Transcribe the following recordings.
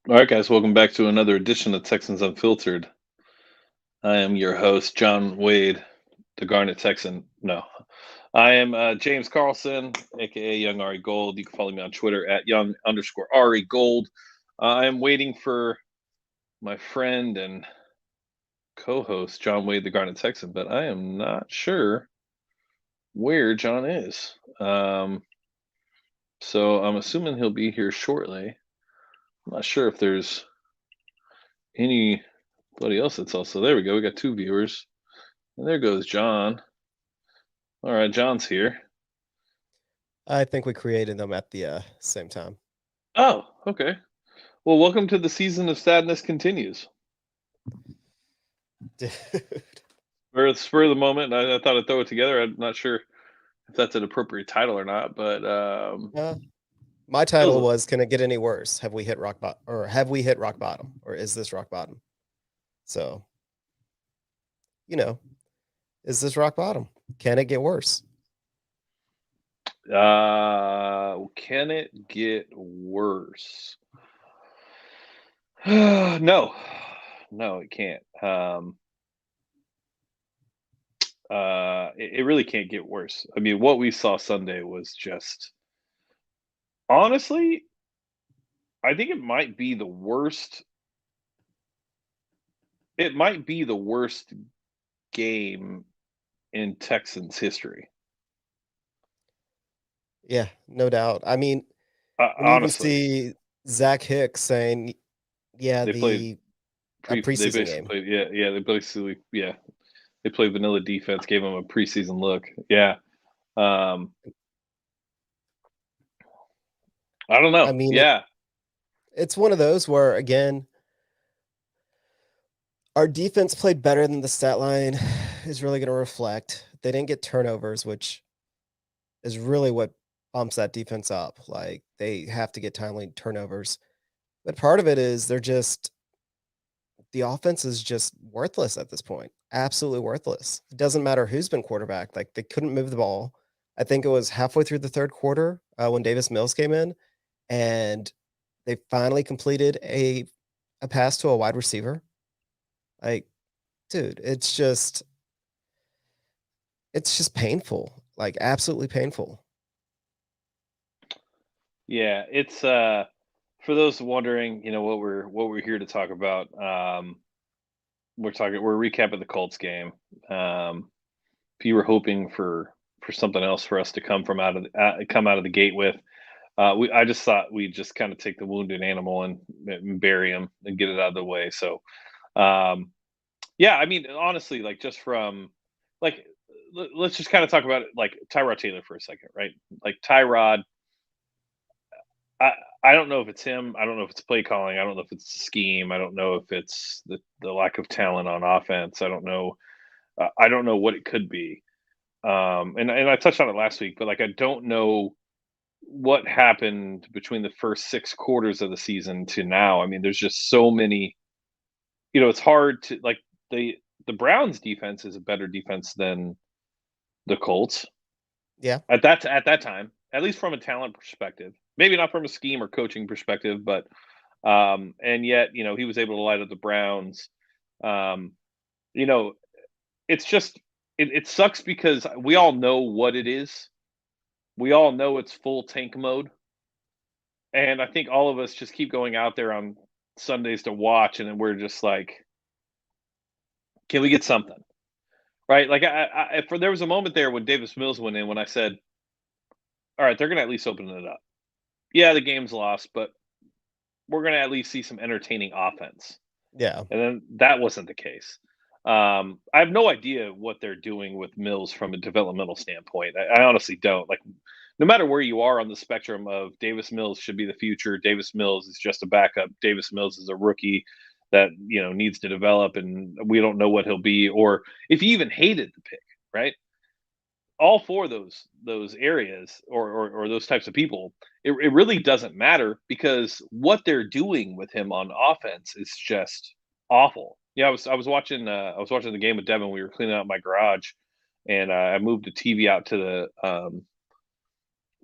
All right, guys, welcome back to another edition of Texans Unfiltered. I am your host, John Wade, the Garnet Texan. No, I am James Carlson, aka youngAriGold. You can follow me on Twitter at young_Ari Gold. I am waiting for my friend and co-host, John Wade, the Garnet Texan, but I am not sure where John is. So I'm assuming he'll be here shortly. I'm not sure if there's anybody else that's also there. We go. We got two viewers. And there goes John. All right, John's here. I think we created them at the same time. Oh, okay. Well, welcome to the season of sadness continues. Dude. Spur of the moment, I thought I'd throw it together. I'm not sure if that's an appropriate title or not, but Uh, my feels title was "Can it get any worse? Have we hit rock bottom? Or have we hit rock bottom? Or is this rock bottom?" So, you know, is this rock bottom? Can it get worse? can it get worse? No, no, it can't. It really can't get worse. I mean, what we saw Sunday was just honestly, I think it might be the worst. It might be the worst game in Texans history. Yeah, no doubt. I mean, when you even Honestly, see Zach Hicks saying, "Yeah, they played the a they preseason basically game." played they basically they played vanilla defense, gave them a preseason look. Yeah. Um I don't I know. mean, Yeah. it's one of those where again, our defense played better than the stat line is really going to reflect. They didn't get turnovers, which is really what bumps that defense up. Like they have to get timely turnovers. But part of it is the offense is just worthless at this point. Absolutely worthless. It doesn't matter who's been quarterback. Like they couldn't move the ball. I think it was halfway through the third quarter when Davis Mills came in, and they finally completed a pass to a wide receiver. Like, dude, it's just painful. Like absolutely painful. Yeah, it's for those wondering, what we're here to talk about. We're recapping the Colts game. If you were hoping for something else for us to come out of the gate with, I just thought we'd just kind of take the wounded animal and bury him and get it out of the way. So, um, yeah, I mean, honestly, like just from like, let's just kind of talk about it, like Tyrod Taylor for a second, right? Like Tyrod, I I don't know if it's him. I don't know if it's play calling. I don't know if it's the scheme. I don't know if it's the lack of talent on offense. I don't know. I don't know what it could be. And I touched on it last week, but like I don't know what happened between the first 6 quarters of the season to now. I mean, there's just so many. It's hard to like the the Browns defense is a better defense than the Colts Yeah. at that time, at least from a talent perspective. Maybe not from a scheme or coaching perspective, but and yet he was able to light up the Browns. Um, you know, it's just it sucks because we all know what it is. We all know it's full tank mode. And I think all of us just keep going out there on Sundays to watch, and then we're just like, "Can we get something?" Right? Like, for there was a moment there when Davis Mills went in when I said, "All right, they're going to at least open it up. Yeah, the game's lost, but we're going to at least see some entertaining offense." Yeah. And then that wasn't the case. I have no idea what they're doing with Mills from a developmental standpoint. I honestly don't. Like, no matter where you are on the spectrum of Davis Mills should be the future, Davis Mills is just a backup. Davis Mills is a rookie that needs to develop, and we don't know what he'll be, or if you even hated the pick, right? All four of those areas or those types of people, it really doesn't matter because what they're doing with him on offense is just awful. Yeah, I was watching the game with Devin. We were cleaning out my garage, and I moved the TV out to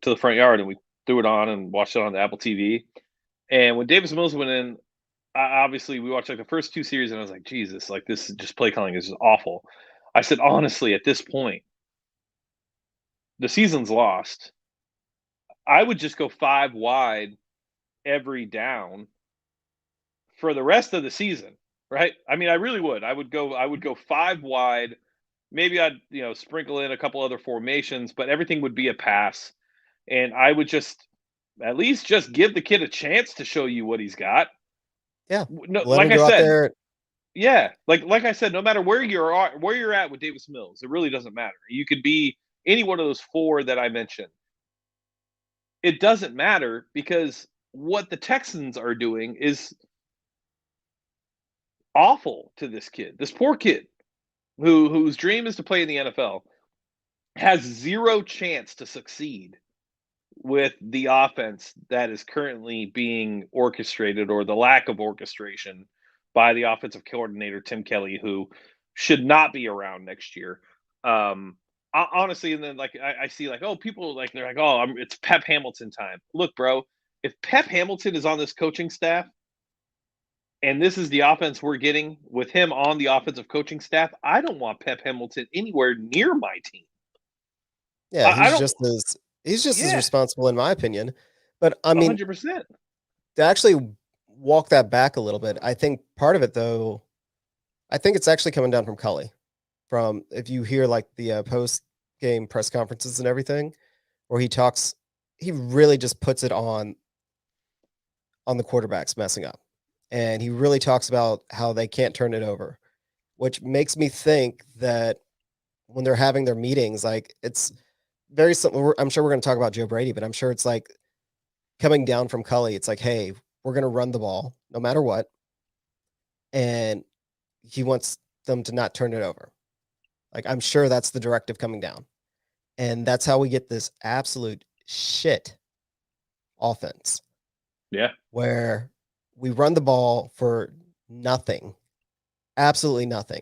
the front yard, and we threw it on and watched it on the Apple TV. And when Davis Mills went in, obviously we watched like the first 2 series, and I was like, Jesus, like this is just play calling is just awful. I said honestly, at this point, the season's lost. I would just go 5 wide every down for the rest of the season, right? I mean, I really would. I would go 5 wide. Maybe I'd sprinkle in a couple other formations, but everything would be a pass, and I would just at least just give the kid a chance to show you what he's got. Yeah. No, Let him like I go out said, there. yeah, like I said, no matter where you're at with Davis Mills, it really doesn't matter. You could be any one of those four that I mentioned. It doesn't matter because what the Texans are doing is awful to this kid. This poor kid whose dream is to play in the NFL has zero chance to succeed with the offense that is currently being orchestrated, or the lack of orchestration, by the offensive coordinator Tim Kelly, who should not be around next year. Honestly, and then like I see like, oh, people like they're like, oh, it's Pep Hamilton time. Look, bro, if Pep Hamilton is on this coaching staff and this is the offense we're getting with him on the offensive coaching staff, I don't want Pep Hamilton anywhere near my team. Yeah, I don't. he's just as Yeah, responsible in my opinion. But I mean, 100%. to actually walk that back a little bit, I think part of it though, I think it's actually coming down from Cully. From if you hear like the post game press conferences and everything, where he really just puts it on the quarterbacks messing up, and he really talks about how they can't turn it over, which makes me think that when they're having their meetings, like it's very similar. I'm sure we're going to talk about Joe Brady, but I'm sure it's like coming down from Cully. It's like, hey, we're going to run the ball no matter what, and he wants them to not turn it over. Like I'm sure that's the directive coming down. And that's how we get this absolute shit offense Yeah. where we run the ball for nothing, absolutely nothing.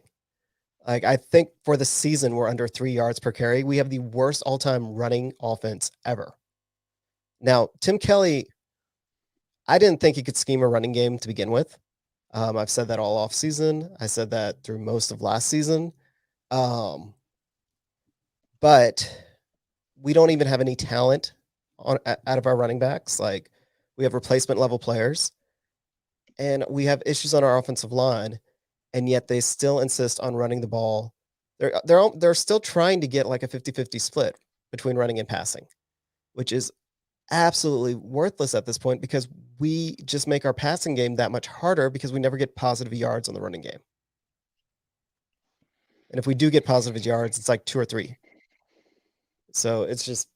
Like I think for the season we're under 3 yards per carry. We have the worst all-time running offense ever. Now, Tim Kelly, I didn't think he could scheme a running game to begin with. I've said that all off season. I said that through most of last season. Um, but we don't even have any talent out of our running backs. Like we have replacement level players, and we have issues on our offensive line, and yet they still insist on running the ball. They're still trying to get like a 50-50 split between running and passing, which is absolutely worthless at this point because we just make our passing game that much harder because we never get positive yards on the running game. And if we do get positive yards, it's like 2 or 3. So it's just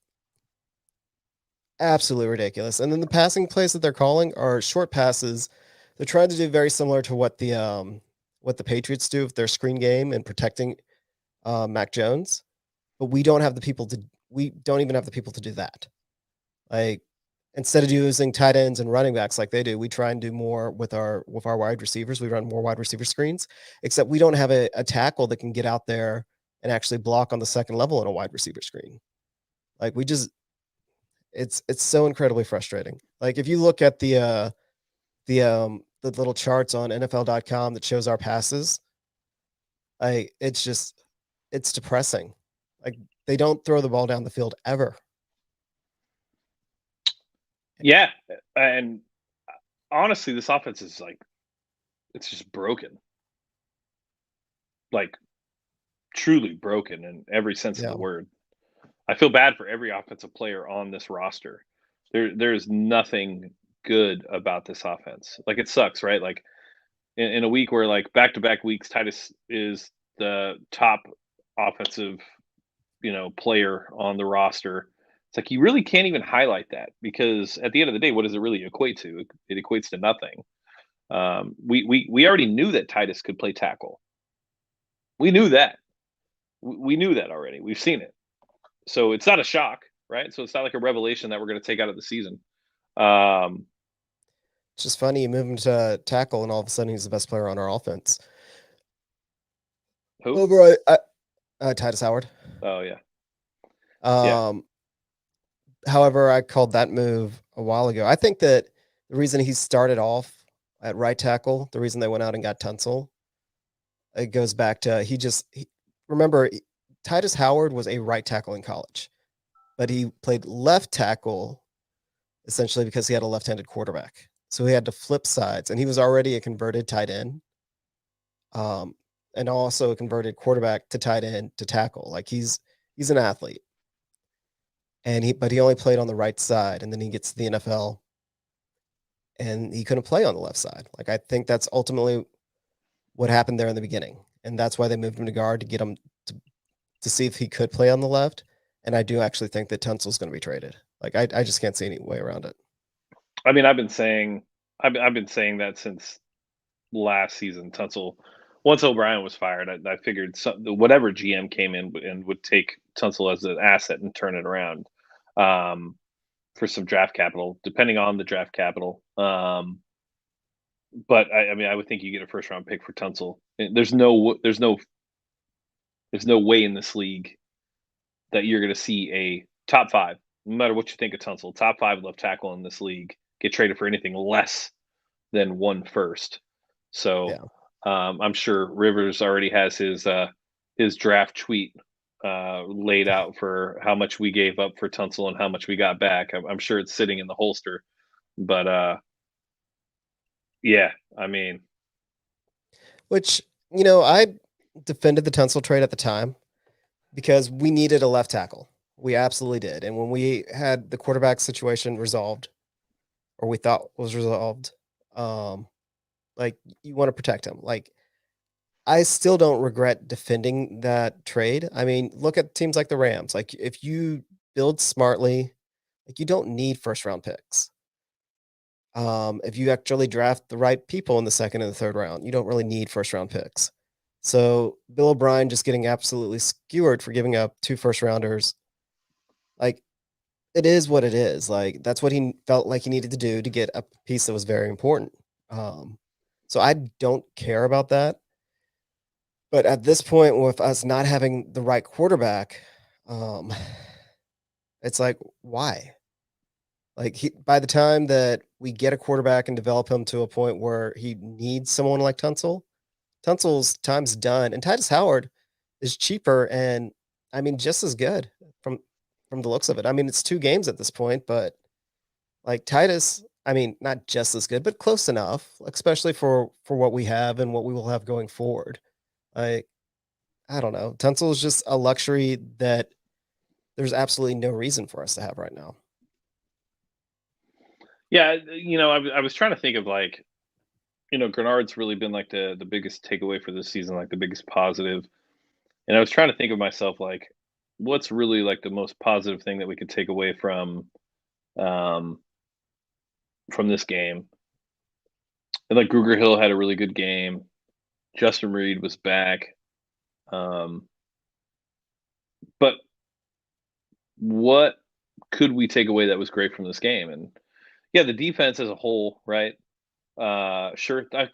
absolutely ridiculous. And then the passing plays that they're calling are short passes. They're trying to do very similar to what the Patriots do with their screen game and protecting Mac Jones, but we don't have the people to. We don't even have the people to do that. Like instead of using tight ends and running backs like they do, we try and do more with our wide receivers. We run more wide receiver screens, except we don't have a tackle that can get out there and actually block on the second level in a wide receiver screen. Like we just it's so incredibly frustrating. Like if you look at the little charts on NFL.com that shows our passes, it's depressing. Like they don't throw the ball down the field ever. Yeah, and honestly, this offense is like it's just broken. Like truly broken in every sense of Yeah. the word. I feel bad for every offensive player on this roster. There's nothing good about this offense. Like it sucks, right? Like in a week where like back to back weeks, Titus is the top offensive, player on the roster. It's like you really can't even highlight that because at the end of the day, what does it really equate to? It equates to nothing. We already knew that Titus could play tackle. We knew that. We knew that already. We've seen it. So it's not a shock, right? So it's not like a revelation that we're going to take out of the season. Um, It's just funny you move him to tackle and all of a sudden he's the best player on our offense. who? Over Titus Howard. Oh yeah, yeah, Um, However, I called that move a while ago. I think that the reason he started off at right tackle. The reason they went out and got Tunsil, it goes back to remember Titus Howard was a right tackle in college, but he played left tackle essentially because he had a left-handed quarterback. So he had to flip sides, and he was already a converted tight end, and also a converted quarterback to tight end to tackle. Like he's an athlete, and he only played on the right side, and then he gets to the NFL, and he couldn't play on the left side. Like I think that's ultimately what happened there in the beginning, and that's why they moved him to guard to get him to see if he could play on the left. And I do actually think that Tunsil's going to be traded. Like I just can't see any way around it. I mean, I've been saying that since last season. Tunsil, once O'Brien was fired, I figured whatever GM came in and would take Tunsil as an asset and turn it around um, for some draft capital, depending on the draft capital. But I mean, I would think you get a first round pick for Tunsil. There's no way in this league that you're going to see a top five, no matter what you think of Tunsil, top five left tackle in this league get traded for anything less than one first. So Yeah. I'm sure Rivers already has his draft tweet laid out for how much we gave up for Tunsil and how much we got back. I'm sure it's sitting in the holster, but yeah, I mean, Which, I defended the Tunsil trade at the time because we needed a left tackle. We absolutely did. And when we had the quarterback situation resolved, or we thought was resolved, um, like you want to protect him. Like I still don't regret defending that trade. I mean, look at teams like the Rams. Like if you build smartly, like you don't need first round picks. If you actually draft the right people in the second and the third round, you don't really need first round picks. So Bill O'Brien just getting absolutely skewered for giving up 2 first rounders. Like it is what it is. Like that's what he felt like he needed to do to get a piece that was very important. Um, so I don't care about that. But at this point, with us not having the right quarterback, um, it's like why? Like by the time that we get a quarterback and develop him to a point where he needs someone like Tunsil, Tunsil's time's done, and Titus Howard is cheaper and I mean just as good from the looks of it. I mean it's 2 games at this point, but like Titus, I mean not just as good, but close enough, especially for what we have and what we will have going forward. Like I don't know, Tunsil is just a luxury that there's absolutely no reason for us to have right now. yeah, I was trying to think of like, Grenard's really been like the biggest takeaway for this season, like the biggest positive. And I was trying to think of myself like, what's really like the most positive thing that we could take away um, from this game. And like Gruger Hill had a really good game. Justin Reed was back. Um, but what could we take away that was great from this game? And yeah, the defense as a whole, right? Sure, like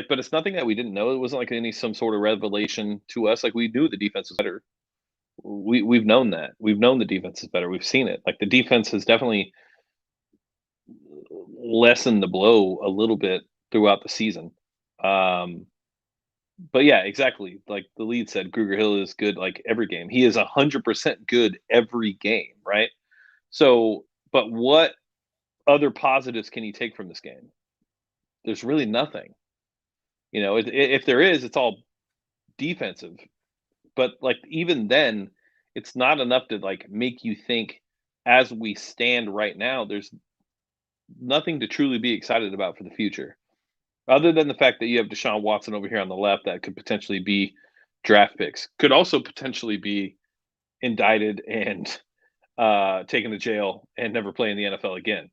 but it's nothing that we didn't know. It wasn't like some sort of revelation to us. Like we knew the defense was better. We've known that. We've known the defense is better. We've seen it. Like the defense has definitely lessened the blow a little bit throughout the season. Um, but yeah, exactly. Like the lead said, Gruger Hill is good like every game. He is 100% good every game, right? So, but what other positives can you take from this game? There's really nothing. If there is, it's all defensive. But like even then, it's not enough to like make you think as we stand right now, there's nothing to truly be excited about for the future. Other than the fact that you have Deshaun Watson over here on the left that could potentially be draft picks, could also potentially be indicted and taken to jail and never play in the NFL again.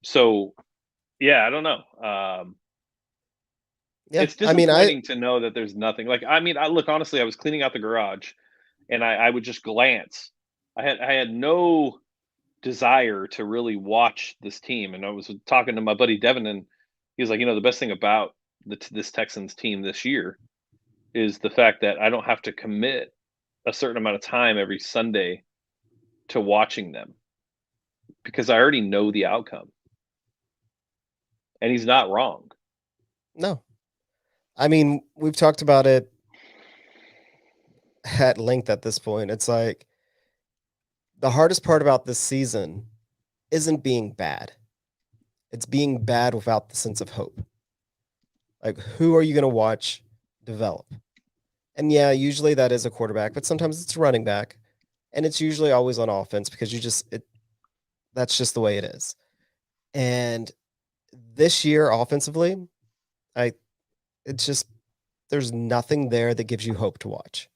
So yeah, I don't know. Yeah, It's I mean, disappointing to know that there's nothing. Like, I mean, I look honestly, I was cleaning out the garage, and I would just glance. I had no desire to really watch this team, and I was talking to my buddy Devin, and he was like, the best thing about this Texans team this year is the fact that I don't have to commit a certain amount of time every Sunday to watching them because I already know the outcome. and he's not wrong. No. I mean, we've talked about it at length at this point. It's like the hardest part about this season isn't being bad. It's being bad without the sense of hope. Like, who are you going to watch develop? And yeah, usually that is a quarterback, but sometimes it's a running back. And it's usually always on offense because that's just the way it is. And this year offensively, I it's just there's nothing there that gives you hope to watch.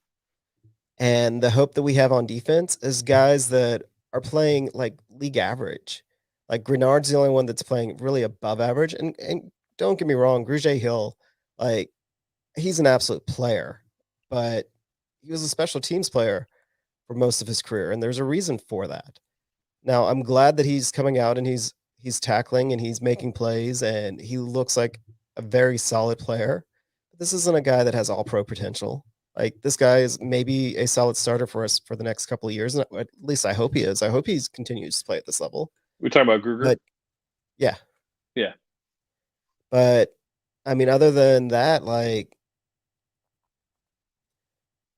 And the hope that we have on defense is guys that are playing like league average. Like Grenard's the only one that's playing really above average. And don't get me wrong, Grugier Hill, like he's an absolute player, but he was a special teams player for most of his career, and there's a reason for that. Now, I'm glad that he's coming out and he's tackling and he's making plays and he looks like a very solid player. But this isn't a guy that has all pro potential. Like this guy is maybe a solid starter for us for the next couple of years, and at least I hope he is. I hope he continues to play at this level. We're talking about Gruger. But yeah, Yeah. but I mean, other than that, like,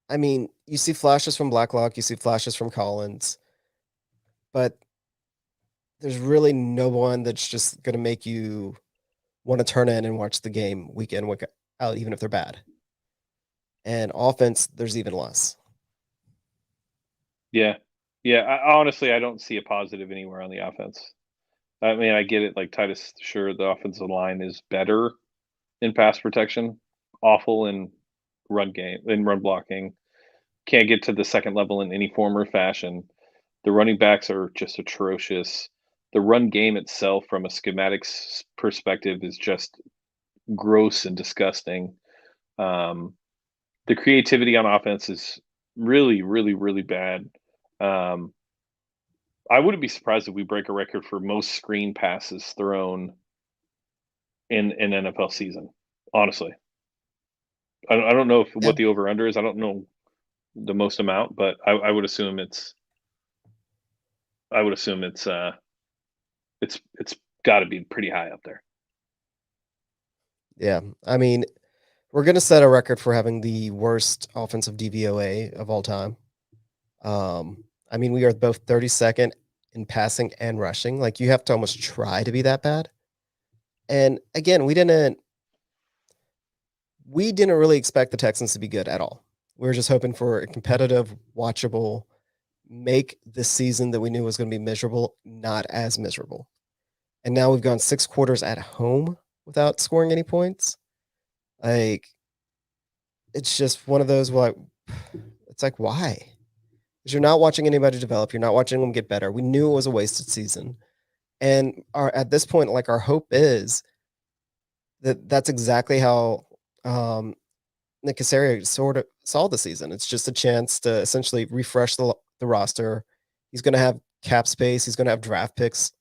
I mean, you see flashes from Blacklock, you see flashes from Collins, but there's really no one that's just going to make you want to turn in and watch the game week in, week out, even if they're bad. And offense, there's even less. Yeah. Yeah. Honestly, I don't see a positive anywhere on the offense. I mean, I get it. Like Titus, sure, the offensive line is better in pass protection, awful in run blocking. Can't get to the second level in any form or fashion. The running backs are just atrocious. The run game itself, from a schematics perspective, is just gross and disgusting. Um, the creativity on offense is really, really, really bad. Um, I wouldn't be surprised if we break a record for most screen passes thrown in an NFL season. Honestly, I don't know Yeah. what the over under is. I don't know the most amount, but I would assume it's got to be pretty high up there. Yeah. I mean, we're going to set a record for having the worst offensive DVOA of all time. I mean, we are both 32nd in passing and rushing. Like, you have to almost try to be that bad. And again, we didn't really expect the Texans to be good at all. We were just hoping for a competitive, watchable, make this season that we knew was going to be miserable not as miserable. And now we've gone 6 quarters at home without scoring any points. Like, it's just one of those like it's like why? Because you're not watching anybody develop, you're not watching them get better. We knew it was a wasted season. And our at this point, like our hope is that that's exactly how Nick Casario sort of saw the season. It's just a chance to essentially refresh the roster. He's going to have cap space. He's going to have draft picks.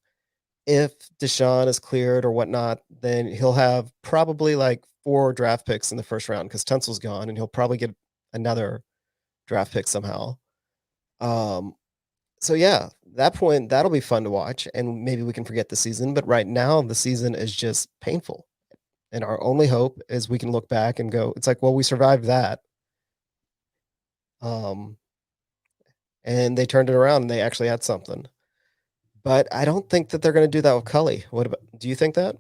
If Deshaun is cleared or whatnot, then he'll have probably like 4 draft picks in the first round because Tunsil's gone, and he'll probably get another draft pick somehow. Um, so yeah, that point that'll be fun to watch, and maybe we can forget the season. But right now, the season is just painful. And our only hope is we can look back and go, it's like, well, we survived that. Um, and they turned it around and they actually had something. But I don't think that they're going to do that with Cully. What about? Do you think that?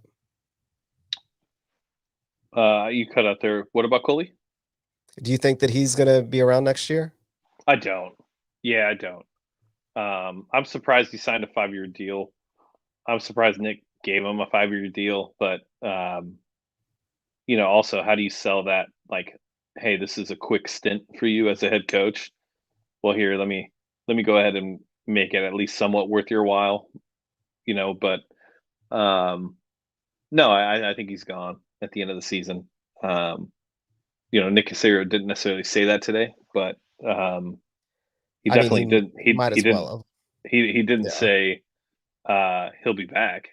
You cut out there. What about Coley? Do you think that he's going to be around next year? I don't. Yeah, I don't. I'm surprised he signed a 5-year deal. I'm surprised Nick gave him a 5-year deal, but also, how do you sell that? Like, hey, this is a quick stint for you as a head coach. Well, here, let me go ahead and make it at least somewhat worth your while. But no, I think he's gone at the end of the season. Nick Casario didn't necessarily say that today, but he I mean, definitely he did. might He as didn't well have. he didn't Yeah. say he'll be back,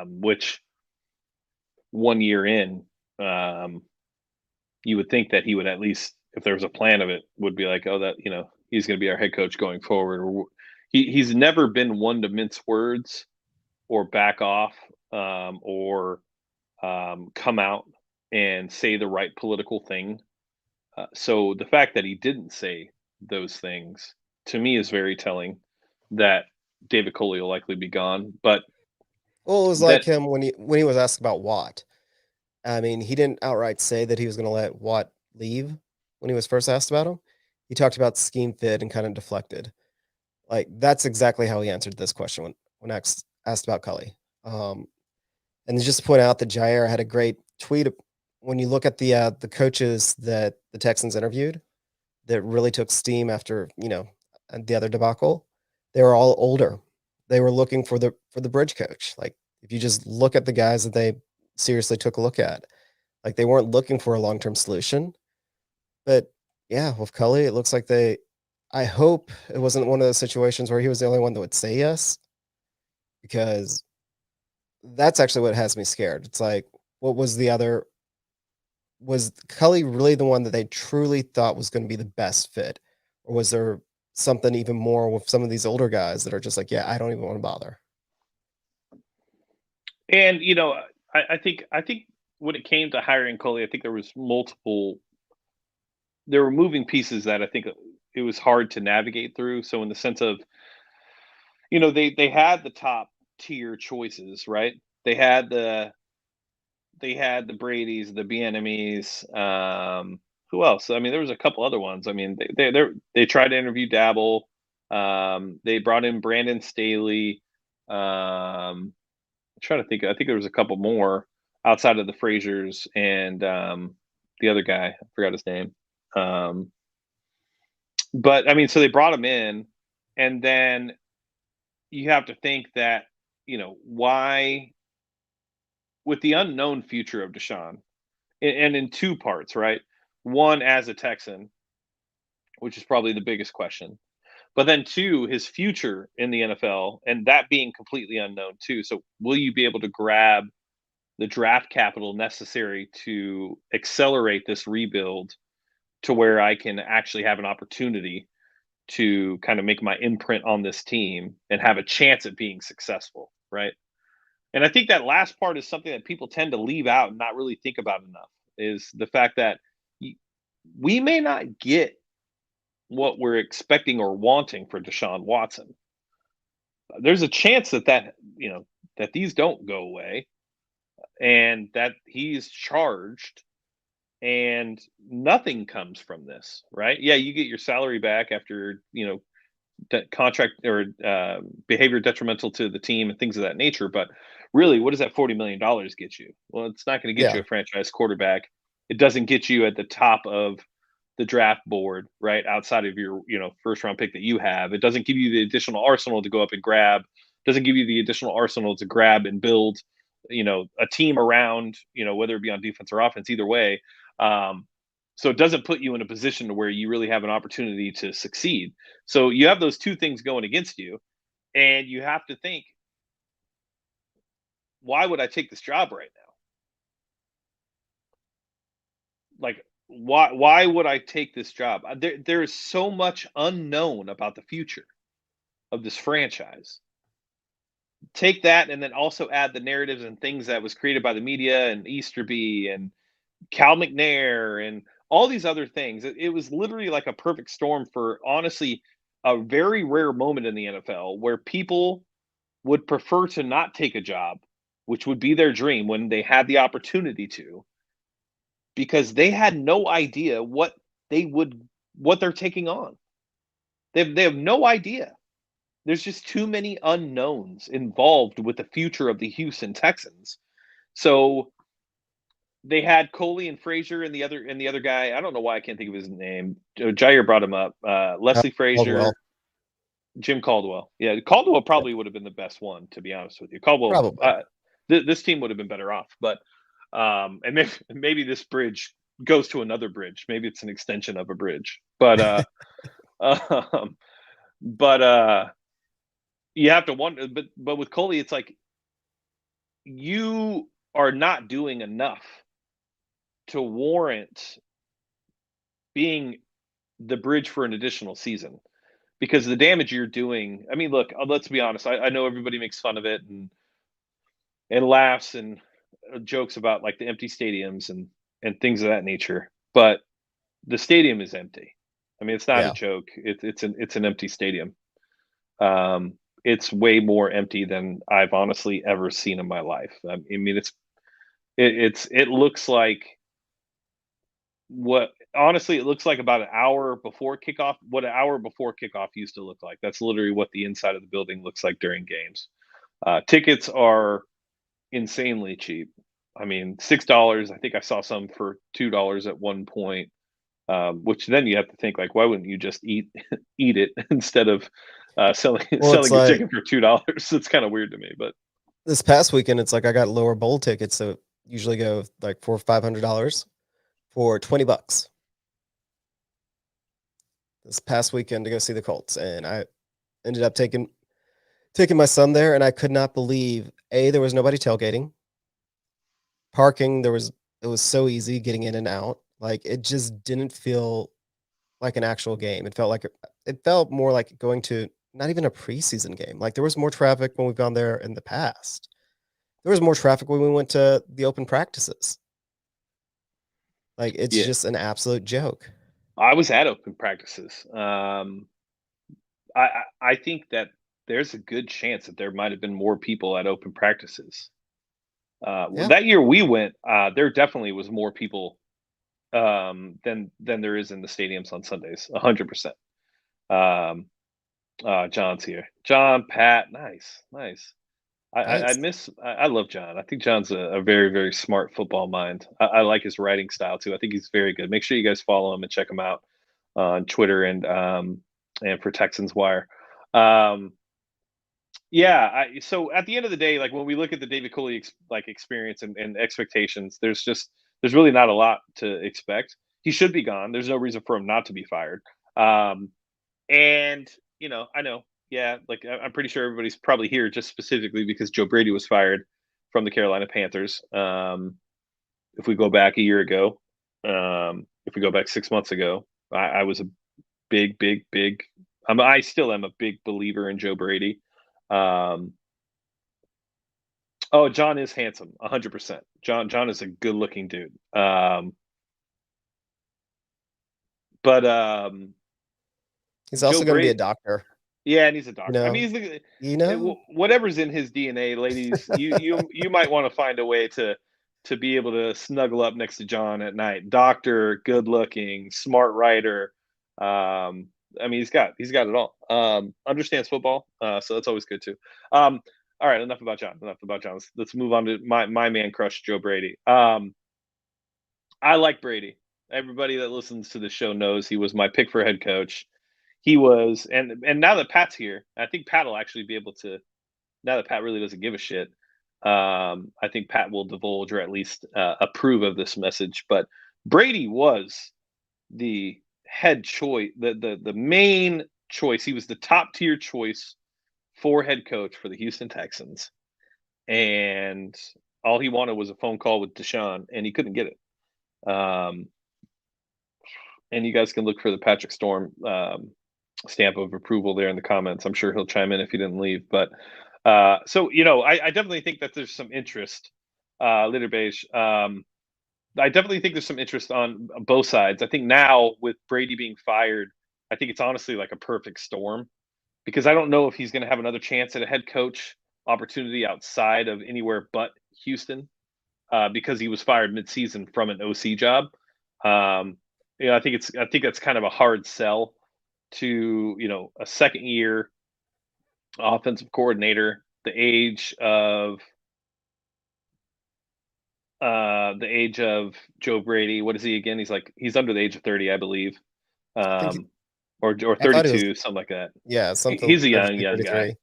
which 1 year in, um, you would think that he would, at least, if there was a plan of it, would be like, oh, that he's going to be our head coach going forward. Or he's never been one to mince words or back off, or come out and say the right political thing. So the fact that he didn't say those things to me is very telling that David Coley will likely be gone. But Well, it was like that him when he was asked about Watt. I mean, he didn't outright say that he was going to let Watt leave when he was first asked about him. He talked about scheme fit and kind of deflected. Like that's exactly how he answered this question when asked about Cully. And just to point out that Jair had a great tweet when you look at the coaches that the Texans interviewed that really took steam after the other debacle. They were all older. They were looking for the bridge coach. Like if you just look at the guys that they seriously took a look at, like they weren't looking for a long term solution. But yeah, with Cully, it looks like they. I hope it wasn't one of those situations where he was the only one that would say yes, because that's actually what has me scared. It's like, what was the other? Was Cully really the one that they truly thought was going to be the best fit, or was there something even more with some of these older guys that are just like, yeah, I don't even want to bother. and I think when it came to hiring Coley, I think there were moving pieces that I think it was hard to navigate through. So in the sense of, they had the top tier choices, right? They had the they had the Brady's, the Bienemies. Who else? I mean, there was a couple other ones. I mean, they tried to interview Dabble. They brought in Brandon Staley. I'm trying to think. I think there was a couple more outside of the Frasers and the other guy. I forgot his name. Um, but I mean, so they brought him in, and then you have to think that why, with the unknown future of Deshaun, and in two parts, right? One, as a Texan, which is probably the biggest question, but then two, his future in the NFL, and that being completely unknown too. So, will you be able to grab the draft capital necessary to accelerate this rebuild to where I can actually have an opportunity to kind of make my imprint on this team and have a chance at being successful, right? And I think that last part is something that people tend to leave out and not really think about enough, is the fact that we may not get what we're expecting or wanting for Deshaun Watson. There's a chance that these don't go away and that he's charged and nothing comes from this, right? Yeah, you get your salary back after, contract or behavior detrimental to the team and things of that nature. But really, what does that $40 million get you? Well, it's not going to get you Yeah, a franchise quarterback. It doesn't get you at the top of the draft board, right? Outside of your, first round pick that you have. It doesn't give you the additional arsenal to go up and grab. Doesn't give you the additional arsenal to grab and build, a team around, whether it be on defense or offense, either way. Um, so it doesn't put you in a position to where you really have an opportunity to succeed. So you have those two things going against you, and you have to think, why would I take this job right now? Like, why would I take this job? There is so much unknown about the future of this franchise. Take that, and then also add the narratives and things that was created by the media and Easterby and Cal McNair and all these other things. It was literally like a perfect storm for, honestly, a very rare moment in the NFL where people would prefer to not take a job, which would be their dream when they had the opportunity to, because they had no idea what they're taking on. They have no idea. There's just too many unknowns involved with the future of the Houston Texans. So they had Coley and Frazier and the other guy. I don't know why I can't think of his name. Jair brought him up. Leslie Caldwell Frazier, Jim Caldwell. Yeah, Caldwell probably would have been the best one, to be honest with you. Caldwell, probably. this team would have been better off, but and maybe this bridge goes to another bridge. Maybe it's an extension of a bridge, but um, but you have to wonder. But with Coley, it's like you are not doing enough to warrant being the bridge for an additional season, because the damage you're doing. I mean, look, let's be honest. I know everybody makes fun of it and laughs and jokes about like the empty stadiums and things of that nature, but the stadium is empty. I mean, it's not a Yeah. joke. It's an empty stadium. It's way more empty than I've honestly ever seen in my life. I mean, it looks like what honestly it looks like about an hour before kickoff. What an hour before kickoff used to look like. That's literally what the inside of the building looks like during games. Tickets are insanely cheap. I mean, $6. I think I saw some for $2 at one point. Which then you have to think like, why wouldn't you just eat it instead of selling Well, it's selling your like ticket for $2? It's kind of weird to me, but this past weekend, it's like I got lower bowl tickets, so usually go like $400-500 for $20 this past weekend to go see the Colts, and I ended up taking my son there, and I could not believe there was nobody tailgating, parking. It was so easy getting in and out. Like it just didn't feel like an actual game. It felt more like going to not even a preseason game. Like there was more traffic when we've gone there in the past. There was more traffic when we went to the open practices. Like it's yeah, just an absolute joke. I was at open practices. I think that there's a good chance that there might have been more people at open practices. Yeah. That year we went, there definitely was more people than there is in the stadiums on Sundays. 100%. Um, John's here. John, Pat, nice, nice. I Nice. miss. I love John. I think John's a very very smart football mind. I like his writing style too. I think he's very good. Make sure you guys follow him and check him out on Twitter and for Texans Wire. Um, yeah. So at the end of the day, like when we look at the David Culley experience and expectations, there's really not a lot to expect. He should be gone. There's no reason for him not to be fired. Um, and I know, yeah, like I'm pretty sure everybody's probably here just specifically because Joe Brady was fired from the Carolina Panthers. If we go back a year ago, if we go back 6 months ago, I was a big, big, big. I still am a big believer in Joe Brady. Um, oh, John is handsome, 100%. John is a good-looking dude. But He's Joe also going to be a Brady, doctor. yeah, and he's a You doctor. I mean, know. he's the You know. whatever's in his DNA, ladies. You might want to find a way to be able to snuggle up next to John at night. Doctor, good looking, smart writer. I mean, he's got it all. Understands football, so that's always good too. All right, enough about John. Enough about John. Let's move on to my man crush, Joe Brady. I like Brady. Everybody that listens to the show knows he was my pick for head coach. He was, and now that Pat's here, I think Pat will actually be able to. Now that Pat really doesn't give a shit, I think Pat will divulge or at least approve of this message. But Brady was the head choice, the main choice. He was the top tier choice for head coach for the Houston Texans, and all he wanted was a phone call with Deshaun, and he couldn't get it. And you guys can look for the Patrick Storm stamp of approval there in the comments. I'm sure he'll chime in if he didn't leave. But so I definitely think that there's some interest, Litter Beige. I definitely think there's some interest on both sides. I think now with Brady being fired, I think it's honestly like a perfect storm because I don't know if he's going to have another chance at a head coach opportunity outside of anywhere but Houston because he was fired midseason from an OC job. Um, I think that's kind of a hard sell to a second year offensive coordinator, the age of Joe Brady. What is he again? He's under the age of 30, I believe, I think or I thought he was. 32, something like that. Yeah, something He's a 32, young guy. 33.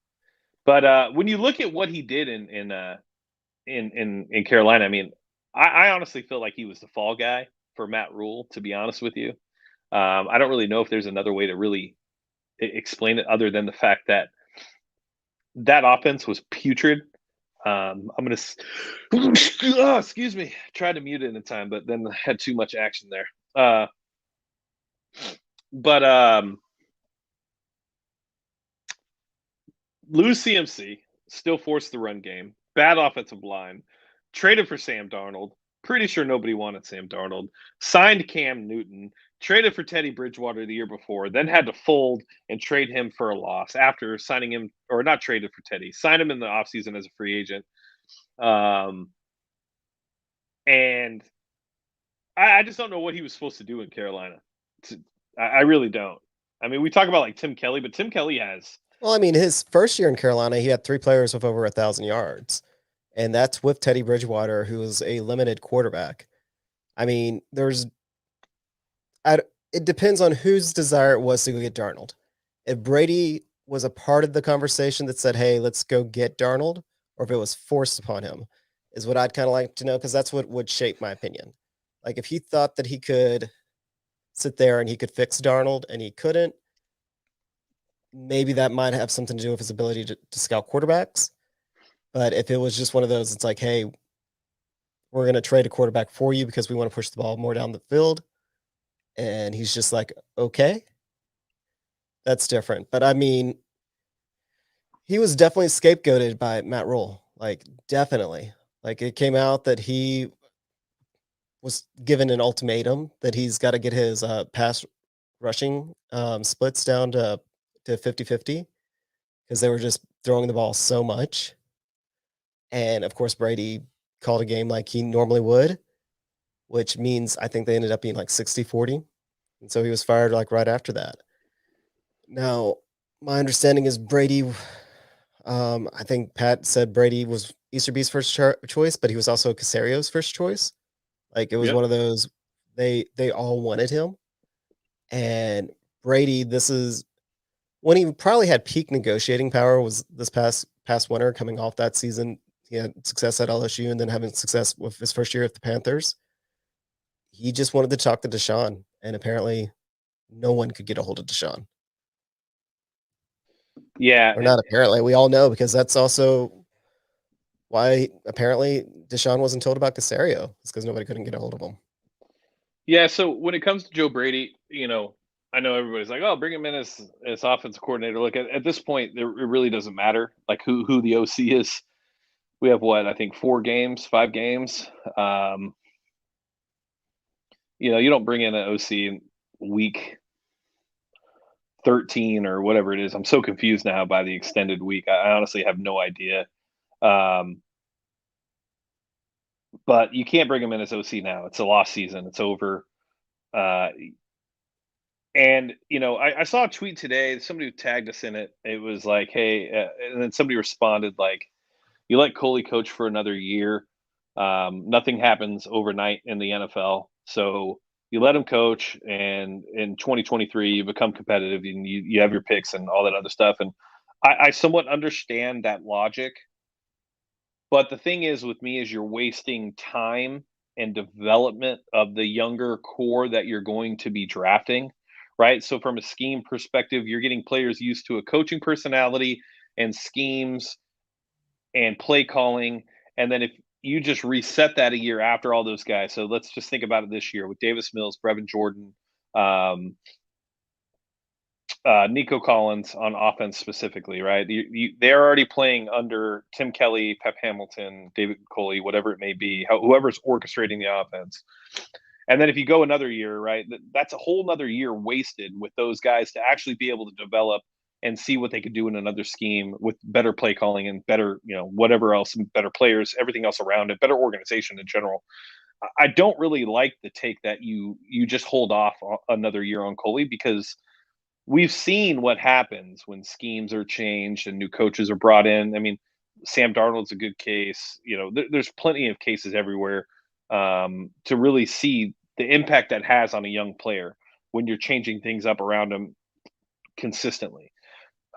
But when you look at what he did in Carolina, I mean, I honestly feel like he was the fall guy for Matt Rule. To be honest with you, I don't really know if there's another way to really explain it other than the fact that that offense was putrid. I'm gonna, oh, excuse me. Tried to mute it in time, but then had too much action there. But lose CMC, still force the run game. Bad offensive line. traded for Sam Darnold. Pretty sure nobody wanted Sam Darnold. Signed Cam Newton. Traded for Teddy Bridgewater the year before. Then had to fold and trade him for a loss after signing him, or not traded for Teddy. Signed him in the offseason as a free agent. And I just don't know what he was supposed to do in Carolina. I really don't. I mean, we talk about like Tim Kelly, but Tim Kelly has. Well, I mean, his first year in Carolina, he had 3 players with over 1,000 yards, and that's with Teddy Bridgewater, who is a limited quarterback. I mean, it depends on whose desire it was to go get Darnold. If Brady was a part of the conversation that said, "Hey, let's go get Darnold," or if it was forced upon him, is what I'd kind of like to know, because that's what would shape my opinion. Like if he thought that he could sit there and he could fix Darnold and he couldn't, maybe that might have something to do with his ability to scout quarterbacks. But if it was just one of those, it's like, hey, we're going to trade a quarterback for you because we want to push the ball more down the field. And he's just like, okay, that's different. But I mean, he was definitely scapegoated by Matt Rule. Like, definitely. Like, it came out that he was given an ultimatum that he's got to get his pass rushing splits down to 50-50 because they were just throwing the ball so much. And of course, Brady called a game like he normally would, which means I think they ended up being like 60-40. And so he was fired like right after that. Now, my understanding is Brady, I think Pat said Brady was Easterby's first choice, but he was also Casario's first choice. Like it was Yep. one of those, they all wanted him. And Brady, this is when he probably had peak negotiating power, was this past winter, coming off that season. He had success at LSU and then having success with his first year at the Panthers. He just wanted to talk to Deshaun, and apparently no one could get a hold of Deshaun. Yeah, Or not apparently, we all know, because that's also why apparently Deshaun wasn't told about Casario. It's because nobody couldn't get a hold of him. yeah. So when it comes to Joe Brady, I know everybody's like, "Oh, bring him in as offensive coordinator." Look, at this point, it really doesn't matter like who the OC is. We have what I think 5 games. You don't bring in an OC in week 13 or whatever it is. I'm so confused now by the extended week. I honestly have no idea. Um, but you can't bring him in as OC now. It's a lost season. It's over. Uh, and I saw a tweet today. Somebody tagged us in it. It was like, "Hey," and then somebody responded like, "You let Coley coach for another year. Nothing happens overnight in the NFL. So you let him coach, and in 2023, you become competitive, and you have your picks and all that other stuff." And I somewhat understand that logic. But the thing is with me is you're wasting time and development of the younger core that you're going to be drafting, right? So from a scheme perspective, you're getting players used to a coaching personality and schemes and play calling. And then if you just reset that a year after all those guys, so let's just think about it this year with Davis Mills, Brevin Jordan, um, Nico Collins on offense specifically, right? They're already playing under Tim Kelly, Pep Hamilton, David Coley, whatever it may be, whoever's orchestrating the offense. And then if you go another year, right, that's a whole another year wasted with those guys to actually be able to develop and see what they could do in another scheme with better play calling and better, whatever else, better players, everything else around it, better organization in general. I don't really like the take that you just hold off another year on Coley, because we've seen what happens when schemes are changed and new coaches are brought in. I mean, Sam Darnold's a good case. There's plenty of cases everywhere to really see the impact that has on a young player when you're changing things up around them consistently.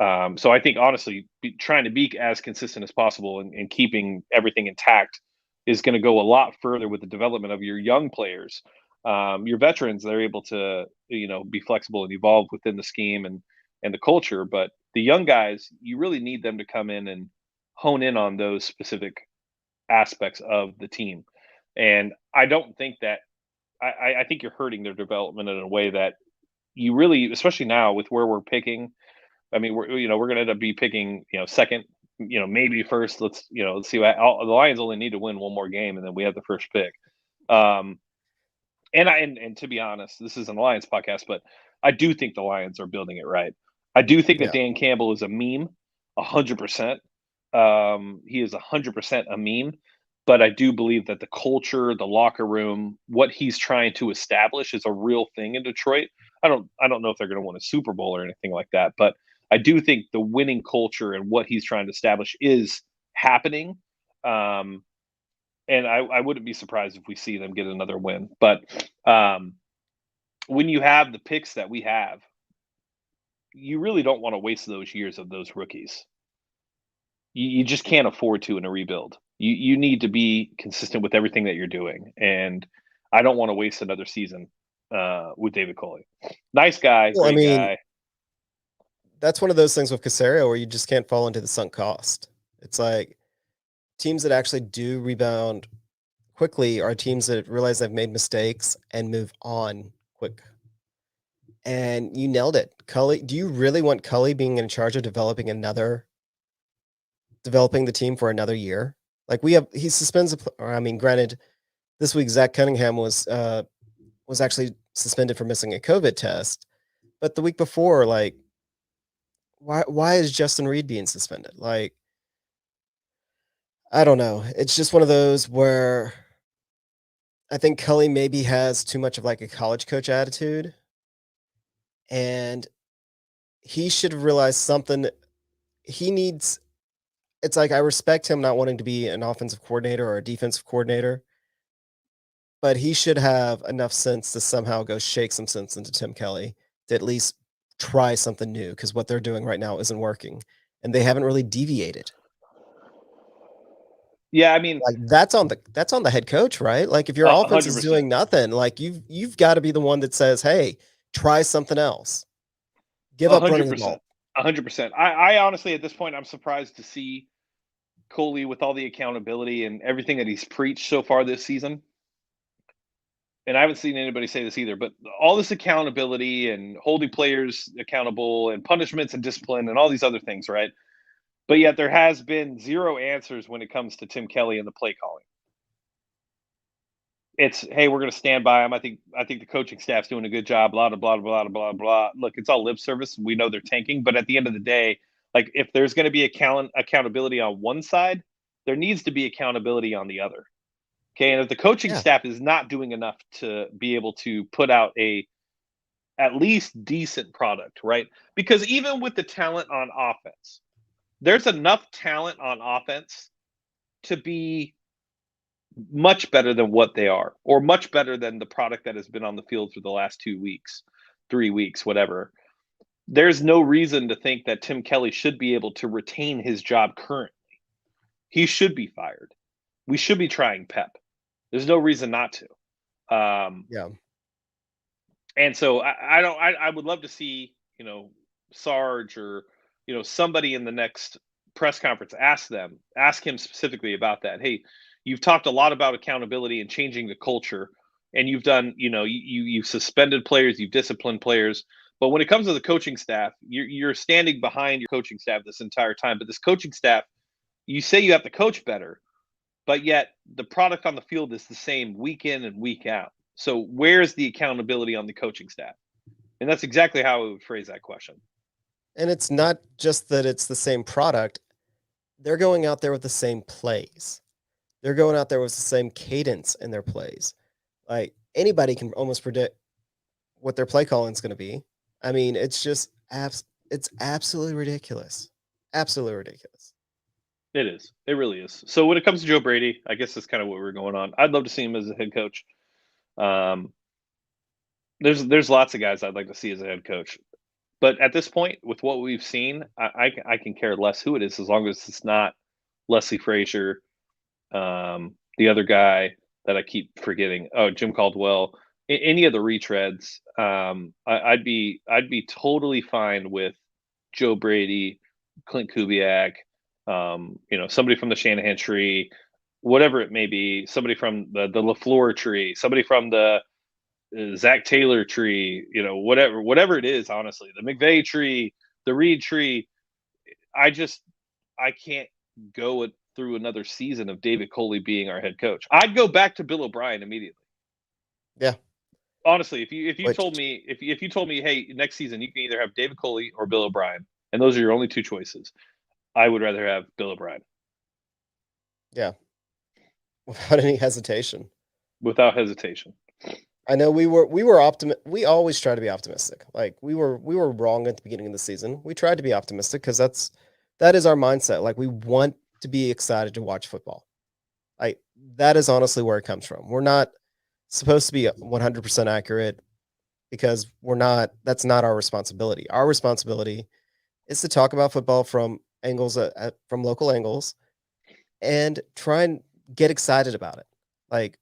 So I think honestly, trying to be as consistent as possible and keeping everything intact is going to go a lot further with the development of your young players. Your veterans, they're able to be flexible and evolve within the scheme and the culture. But the young guys, you really need them to come in and hone in on those specific aspects of the team. And I don't think that I think you're hurting their development in a way that you really, especially now with where we're picking. I mean, we're going to end up be picking, second, maybe first. Let's see. The Lions only need to win one more game, and then we have the first pick. And to be honest, this isn't a Lions podcast, but I do think the Lions are building it right. I do think that Dan Campbell is a meme, 100%. He is 100% a meme, but I do believe that the culture, the locker room, what he's trying to establish is a real thing in Detroit. I don't know if they're going to win a Super Bowl or anything like that, but I do think the winning culture and what he's trying to establish is happening. And I wouldn't be surprised if we see them get another win. But when you have the picks that we have, you really don't want to waste those years of those rookies. You just can't afford to in a rebuild. You need to be consistent with everything that you're doing. And I don't want to waste another season with David Culley. Nice guy, great guy. That's one of those things with Caserio where you just can't fall into the sunk cost. It's like teams that actually do rebound quickly are teams that realize they've made mistakes and move on quick. And you nailed it. Culley, do you really want Culley being in charge of developing the team for another year? Like he suspends, granted, this week Zach Cunningham was actually suspended for missing a COVID test, but the week before, like, why is Justin Reed being suspended? Like, I don't know. It's just one of those where I think Culley maybe has too much of like a college coach attitude, and he should realize something. He needs. It's like I respect him not wanting to be an offensive coordinator or a defensive coordinator, but he should have enough sense to somehow go shake some sense into Tim Kelly to at least try something new, because what they're doing right now isn't working, and they haven't really deviated. Yeah, I mean, like that's on the head coach, right? Like if your offense 100%. is doing nothing, like you've got to be the one that says, "Hey, try something else. Give up running the ball." 100%. I honestly, at this point, I'm surprised to see Coley with all the accountability and everything that he's preached so far this season. And I haven't seen anybody say this either, but all this accountability and holding players accountable and punishments and discipline and all these other things, right? But yet there has been zero answers when it comes to Tim Kelly and the play calling. It's, hey, we're going to stand by him. I think the coaching staff's doing a good job. Blah blah blah blah blah blah. Look, it's all lip service. We know they're tanking, but at the end of the day, like if there's going to be accountability on one side, there needs to be accountability on the other. Okay, and if the coaching staff is not doing enough to be able to put out a at least decent product, right? Because even with the talent on offense, there's enough talent on offense to be much better than what they are, or much better than the product that has been on the field for the last 2 weeks, 3 weeks, whatever. There's no reason to think that Tim Kelly should be able to retain his job currently. He should be fired. We should be trying Pep. There's no reason not to. Yeah. And so I would love to see, Sarge or, somebody in the next press conference ask him specifically about that. Hey, you've talked a lot about accountability and changing the culture, and you've done, you've suspended players, you've disciplined players. But when it comes to the coaching staff, you're standing behind your coaching staff this entire time. But this coaching staff, you say you have to coach better, but yet the product on the field is the same week in and week out. So where's the accountability on the coaching staff? And that's exactly how I would phrase that question. And it's not just that it's the same product. They're going out there with the same plays. They're going out there with the same cadence in their plays. Like anybody can almost predict what their play calling is going to be. I mean, it's just it's absolutely ridiculous. Absolutely ridiculous. It is. It really is. So when it comes to Joe Brady, I guess that's kind of what we're going on. I'd love to see him as a head coach. There's lots of guys I'd like to see as a head coach. But at this point, with what we've seen, I can care less who it is as long as it's not Leslie Frazier, the other guy that I keep forgetting. Oh, Jim Caldwell. Any of the retreads, I'd be totally fine with Joe Brady, Clint Kubiak, somebody from the Shanahan tree, whatever it may be, somebody from the LaFleur tree, somebody from the Zach Taylor tree, whatever it is, honestly, the McVay tree, the Reed tree. I I can't go through another season of David Coley being our head coach. I'd go back to Bill O'Brien immediately. Yeah. Honestly, if you Which told me if you told me, hey, next season you can either have David Coley or Bill O'Brien, and those are your only two choices, I would rather have Bill O'Brien yeah, without any hesitation. without hesitation. I know we always try to be optimistic. Like we were wrong at the beginning of the season. We tried to be optimistic because that is our mindset. Like we want to be excited to watch football. Like that is honestly where it comes from. We're not supposed to be 100% accurate because we're not. That's not our responsibility. Our responsibility is to talk about football from angles from local angles and try and get excited about it. Like,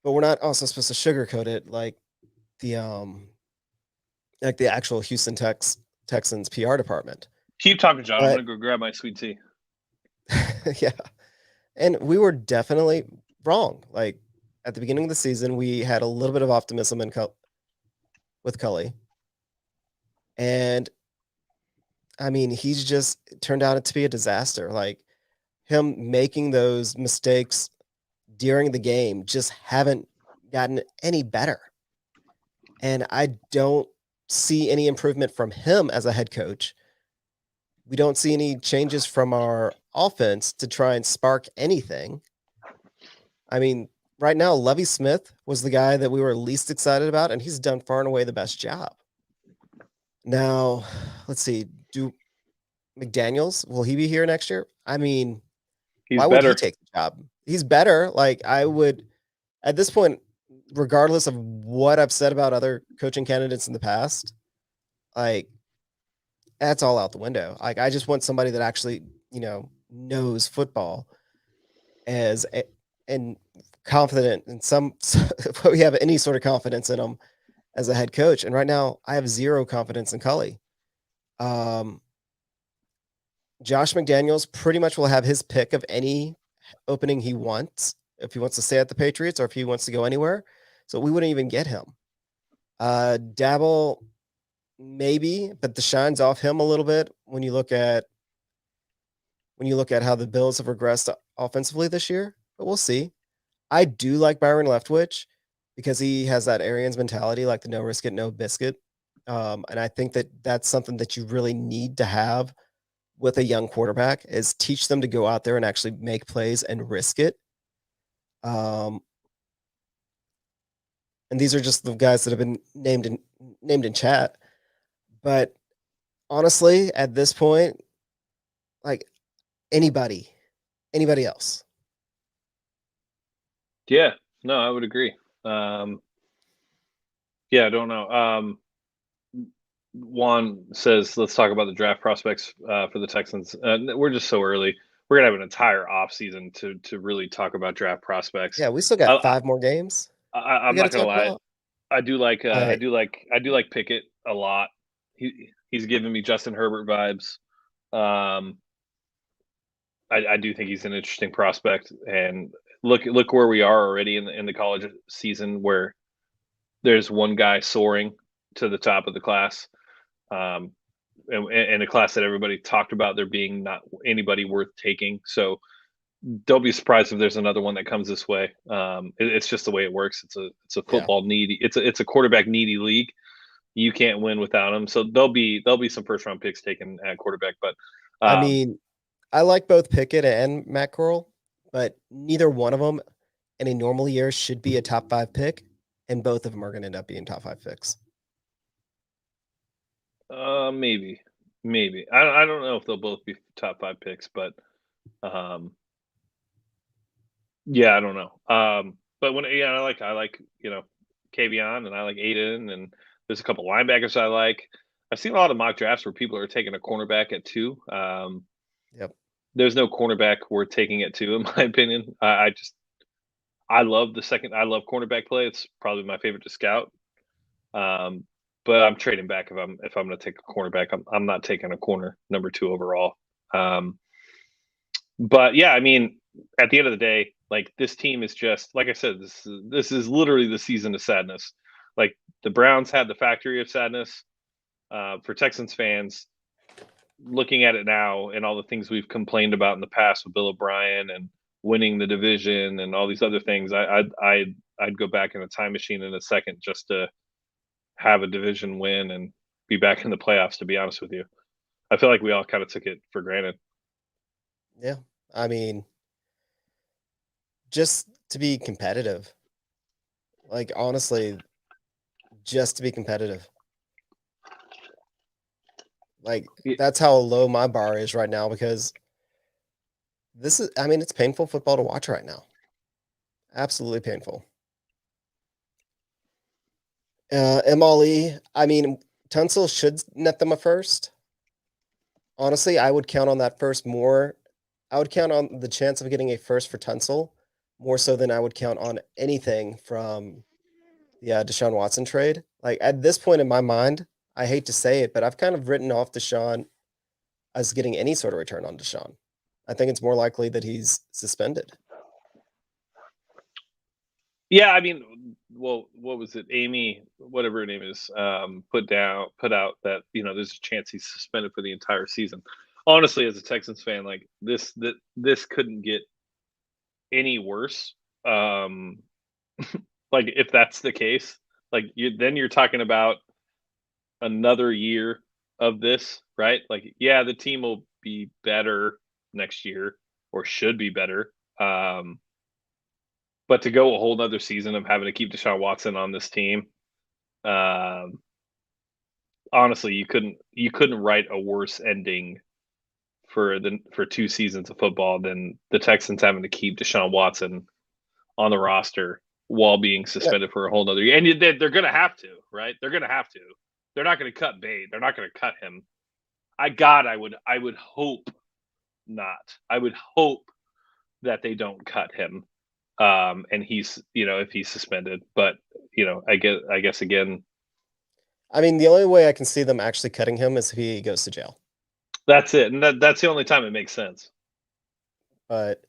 but we're not also supposed to sugarcoat it the like the actual Texans PR department. Keep talking, John. I'm But gonna go grab my sweet tea. yeah, and we were definitely wrong. Like at the beginning of the season, we had a little bit of optimism with Cully, and I mean, he's just turned out to be a disaster. Like him making those mistakes during the game just haven't gotten any better. And I don't see any improvement from him as a head coach. We don't see any changes from our offense to try and spark anything. I mean, right now, Lovie Smith was the guy that we were least excited about, and he's done far and away the best job. Now, let's see. Do McDaniels, will he be here next year? I mean, He's why would he better. take the job? He's better. Like, I would, at this point, regardless of what I've said about other coaching candidates in the past, like, that's all out the window. Like, I just want somebody that actually, knows football and confident in some, if we have any sort of confidence in him as a head coach. And right now, I have zero confidence in Cully. Josh McDaniels pretty much will have his pick of any opening he wants, if he wants to stay at the Patriots or if he wants to go anywhere. So we wouldn't even get him. Dabble, maybe, but the shine's off him a little bit when you look at how the Bills have regressed offensively this year. But we'll see. I do like Byron Leftwich because he has that Arians mentality, like the no risk it, no biscuit. And I think that that's something that you really need to have with a young quarterback is teach them to go out there and actually make plays and risk it. And these are just the guys that have been named in chat. But honestly, at this point, like anybody else. Yeah, no, I would agree. Yeah, I don't know. Juan says, let's talk about the draft prospects for the Texans. We're just so early. We're gonna have an entire off season to really talk about draft prospects. Yeah, we still got 5 more games we I'm got to not gonna talk lie. about. I do like Like, Pickett a lot. He's giving me Justin Herbert vibes. Um, I do think he's an interesting prospect, and look where we are already in the college season, where there's one guy soaring to the top of the class, and a class that everybody talked about there being not anybody worth taking. So don't be surprised if there's another one that comes this way. It's just the way it works. It's a yeah. football needy. It's a quarterback needy league. You can't win without him. So there'll be some first round picks taken at quarterback, but I um, mean, I like both Pickett and Matt Corral, but neither one of them in a normal year should be a top 5 pick, and both of them are going to end up being top 5 picks. maybe I don't know if they'll both be top 5 picks, but um, yeah, I don't know. But when I like Kavion and I like Aiden and there's a couple linebackers I like. I've seen a lot of mock drafts where people are taking a cornerback at 2. Yep. There's no cornerback worth taking at 2 in my opinion. I love the second. I love cornerback play. It's probably my favorite to scout. Um, but I'm trading back if I'm going to take a cornerback. I'm not taking a corner number 2 overall. Um, but yeah, I mean, at the end of the day, like this team is just like I said. This is literally the season of sadness. Like the Browns had the factory of sadness for Texans fans. looking at it now and all the things we've complained about in the past with Bill O'Brien and winning the division and all these other things, I'd go back in a time machine in a second just to have a division win and be back in the playoffs. To be honest with you, I feel like we all kind of took it for granted. Yeah. I mean, just to be competitive. Like honestly, just to be competitive. Like that's how low my bar is right now because this is I mean, it's painful football to watch right now. Absolutely painful. MLE, I mean, Tunsil should net them a first. Honestly, I would count on that first more. I would count on the chance of getting a first for Tunsil more so than I would count on anything from the Deshaun Watson trade. Like at this point in my mind, I hate to say it, but I've kind of written off Deshaun as getting any sort of return on Deshaun. I think it's more likely that he's suspended. Yeah, I mean, well, what was it? Amy, whatever her name is, put out that there's a chance he's suspended for the entire season. Honestly, as a Texans fan, like this couldn't get any worse. Like if that's the case, like you're talking about another year of this, right? Like, yeah, the team will be better next year or should be better. But to go a whole nother season of having to keep Deshaun Watson on this team, um, honestly, you couldn't write a worse ending for 2 seasons of football than the Texans having to keep Deshaun Watson on the roster while being Yeah. suspended for a whole nother year. And they're going to have to, right? They're going to have to. They're not going to cut bait. They're not going to cut him. I would hope not. I would hope that they don't cut him. And he's, if he's suspended, but I guess again, I mean, the only way I can see them actually cutting him is if he goes to jail. that's it. And that's the only time it makes sense. But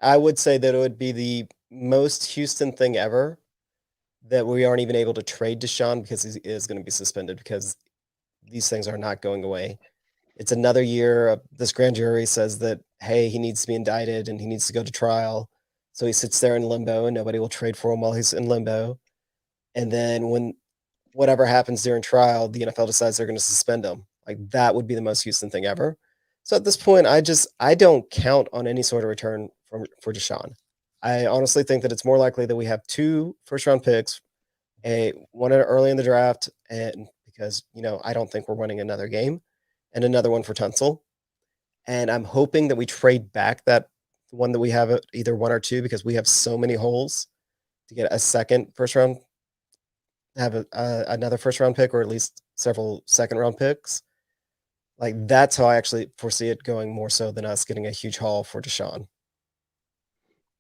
I would say that it would be the most Houston thing ever that we aren't even able to trade Deshaun because he is going to be suspended because these things are not going away. It's another year of this grand jury says that, hey, he needs to be indicted and he needs to go to trial. So he sits there in limbo and nobody will trade for him while he's in limbo. And then when whatever happens during trial, the NFL decides they're going to suspend him. Like that would be the most Houston thing ever. So at this point, I don't count on any sort of return for Deshaun. I honestly think that it's more likely that we have 2 first round picks, one early in the draft, and because I don't think we're winning another game, and another one for Tunsil. And I'm hoping that we trade back that one that we have at either 1 or 2 because we have so many holes to get a second first round, have another first round pick or at least several second round picks. Like that's how I actually foresee it going more so than us getting a huge haul for Deshaun.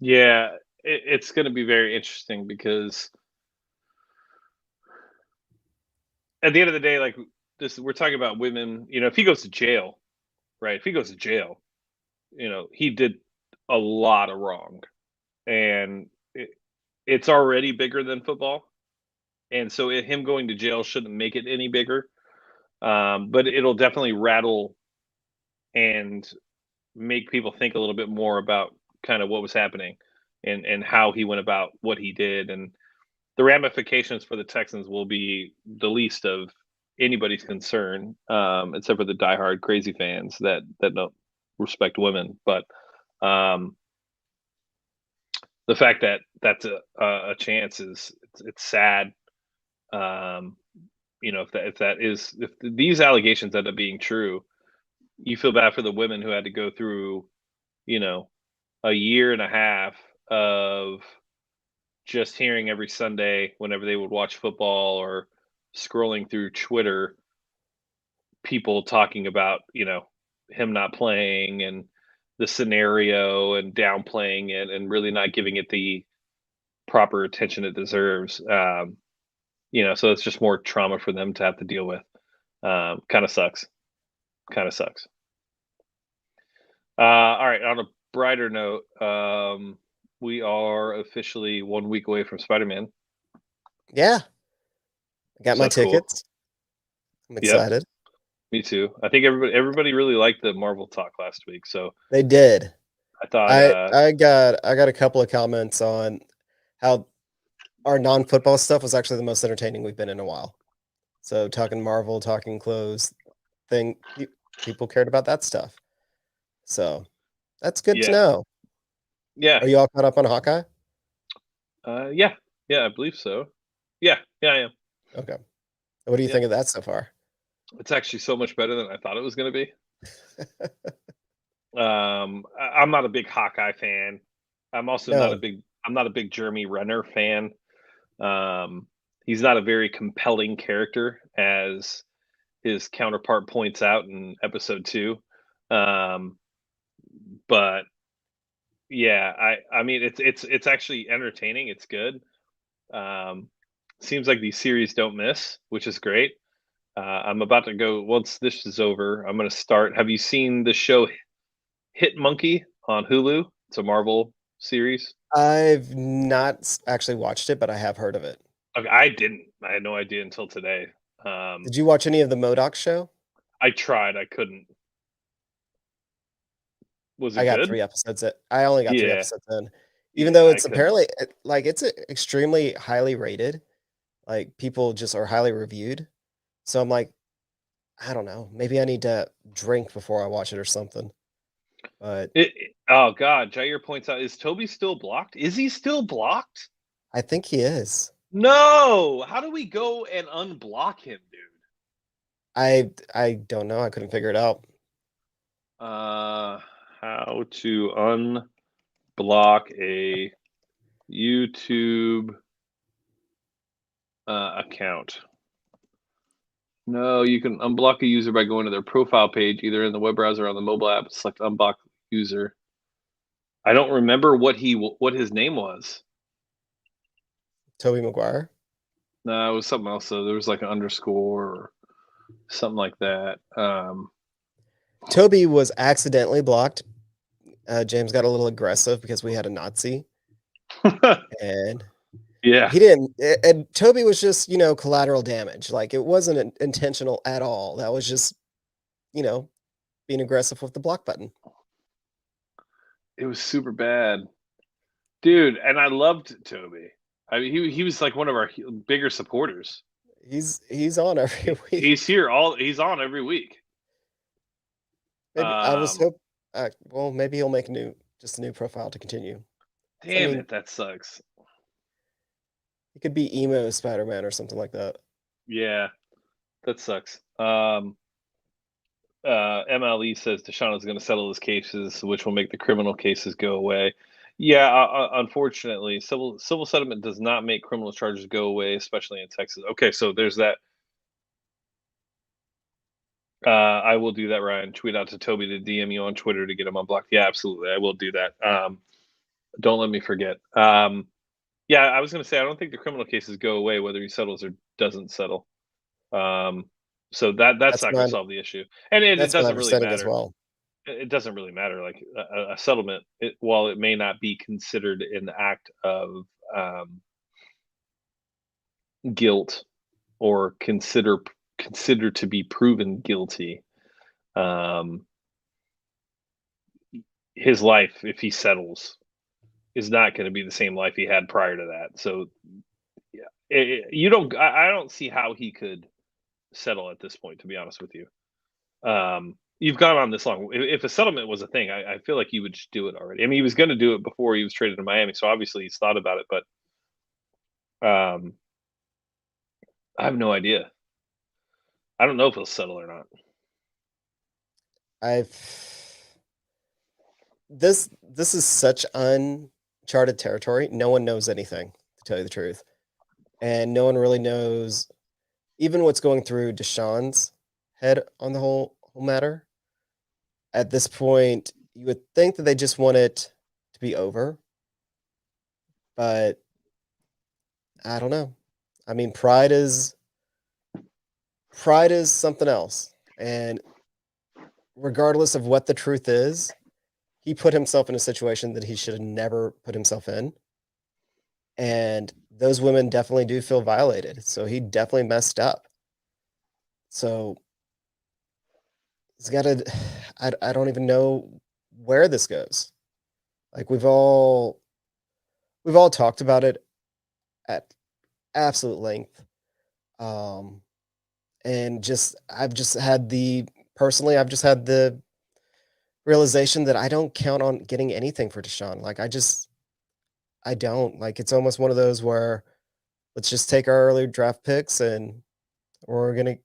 Yeah, it's going to be very interesting because at the end of the day, like we're talking about women. If he goes to jail, right? If he goes to jail, he did a lot of wrong, and it's already bigger than football, and so him going to jail shouldn't make it any bigger. But it'll definitely rattle and make people think a little bit more about kind of what was happening and how he went about what he did, and the ramifications for the Texans will be the least of anybody's concern, except for the diehard crazy fans that don't respect women. But the fact that that's a chance is it's sad. Um, if these allegations end up being true, you feel bad for the women who had to go through, you know, a year and a half of just hearing every Sunday whenever they would watch football or scrolling through Twitter, people talking about, him not playing and the scenario and downplaying it and really not giving it the proper attention it deserves. So it's just more trauma for them to have to deal with. Kind of sucks. Kind of sucks. All right. On a brighter note, we are officially 1 week away from Spider-Man. Yeah, I got So my that's cool. tickets. I'm Yep. excited. Me too. I think everybody really liked the Marvel talk last week, so They did. I thought, I got a couple of comments on how our non-football stuff was actually the most entertaining we've been in a while. So talking Marvel, talking clothes, people cared about that stuff. So that's good to yeah, know. yeah, Are you all caught up on Hawkeye? yeah, yeah, I believe so. Yeah, yeah, I am. Okay. What do you Yeah, think of that so far? it's actually so much better than I thought it was going to be. I'm not a big Hawkeye fan. I'm also not a No, big I'm not a big Jeremy Renner fan. Um, he's not a very compelling character, as his counterpart points out in episode 2. Um, but yeah, I mean it's actually entertaining. It's good. Um, seems like these series don't miss, which is great. I'm about to go once this is over. I'm going to start. Have you seen the show Hit Monkey on Hulu? It's a Marvel series. I've not actually watched it, but I have heard of it. Okay, I didn't. I had no idea until today. Um, Did you watch any of the Modoc show? I tried. I couldn't. Was I it got good? 3 episodes in. I only got 3 Yeah. episodes in. Even Yeah. though I it's couldn't. apparently like it's extremely highly rated, like people just are highly reviewed. So I'm like, I don't know. Maybe I need to drink before I watch it or something. But Oh God. Jair points out: is Toby still blocked? Is he still blocked? I think he is. No. How do we go and unblock him, dude? I don't know. I couldn't figure it out. Uh, how to unblock a YouTube account? No, you can unblock a user by going to their profile page, either in the web browser or on the mobile app. Select unblock user. I don't remember what his name was. Toby Maguire. No, it was something else. So there was like an underscore or something like that. Toby was accidentally blocked. James got a little aggressive because we had a Nazi, and yeah, he didn't. And Toby was just, collateral damage. Like it wasn't intentional at all. That was just, you know, being aggressive with the block button. it was super bad, dude. And I loved Toby. I mean, he was like one of our bigger supporters. He's on every He's week. here all. He's on every week. Maybe I was Um, hope. Well, maybe he'll make just a new profile to continue. So I damn mean, it, that sucks. it could be emo Spider-Man or something like that. Yeah, that sucks. MLE says Deshaun is going to settle his cases, which will make the criminal cases go away. Yeah, unfortunately, civil settlement does not make criminal charges go away, especially in Texas. Okay, so there's that. I will do that, Ryan. Tweet out to Toby to DM you on Twitter to get him unblocked. Yeah, absolutely, I will do that. Don't let me forget. Yeah, I was going to say I don't think the criminal cases go away whether he settles or doesn't settle. Um, so that's That's not going my to solve the issue, and it that's my doesn't really understanding as matter. well. It doesn't really matter. Like a settlement, while it may not be considered an act of um, guilt or considered to be proven guilty, um, his life, if he settles, is not going to be the same life he had prior to that. So, yeah, you don't. I don't see how he could settle at this point. To be honest with you, you've gone on this long. If a settlement was a thing, I feel like you would just do it already. I mean, he was going to do it before he was traded to Miami, so obviously he's thought about it. But I have no idea. I don't know if he'll settle or not. I've this is such uncharted territory. No one knows anything, to tell you the truth. And no one really knows even what's going through Deshaun's head on the whole matter. At this point, you would think that they just want it to be over, but I don't know. I mean, pride is something else. And regardless of what the truth is, he put himself in a situation that he should have never put himself in. And those women definitely do feel violated. So he definitely messed up. So he's got to. I don't even know where this goes. Like we've all talked about it at absolute length. Um, and just I've just had the personally, I've just had the realization that I don't count on getting anything for Deshaun. Like I don't. Like it's almost one of those where let's just take our early draft picks and we're gonna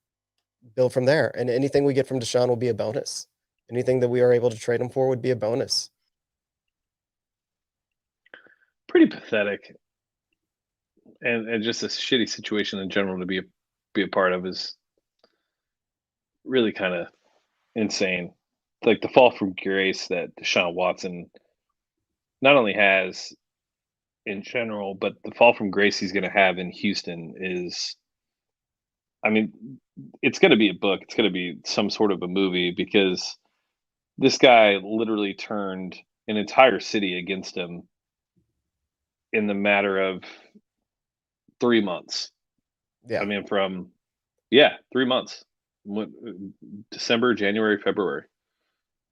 build from there. And anything we get from Deshaun will be a bonus. Anything that we are able to trade him for would be a bonus. Pretty pathetic, and just a shitty situation in general to be a part of is really kind of insane. Like the fall from grace that Deshaun Watson not only has in general, but the fall from grace he's going to have in Houston is, I mean, it's going to be a book. It's going to be some sort of a movie because this guy literally turned an entire city against him in the matter of 3 months. I Yeah. mean, from, yeah, 3 months. December, January, February.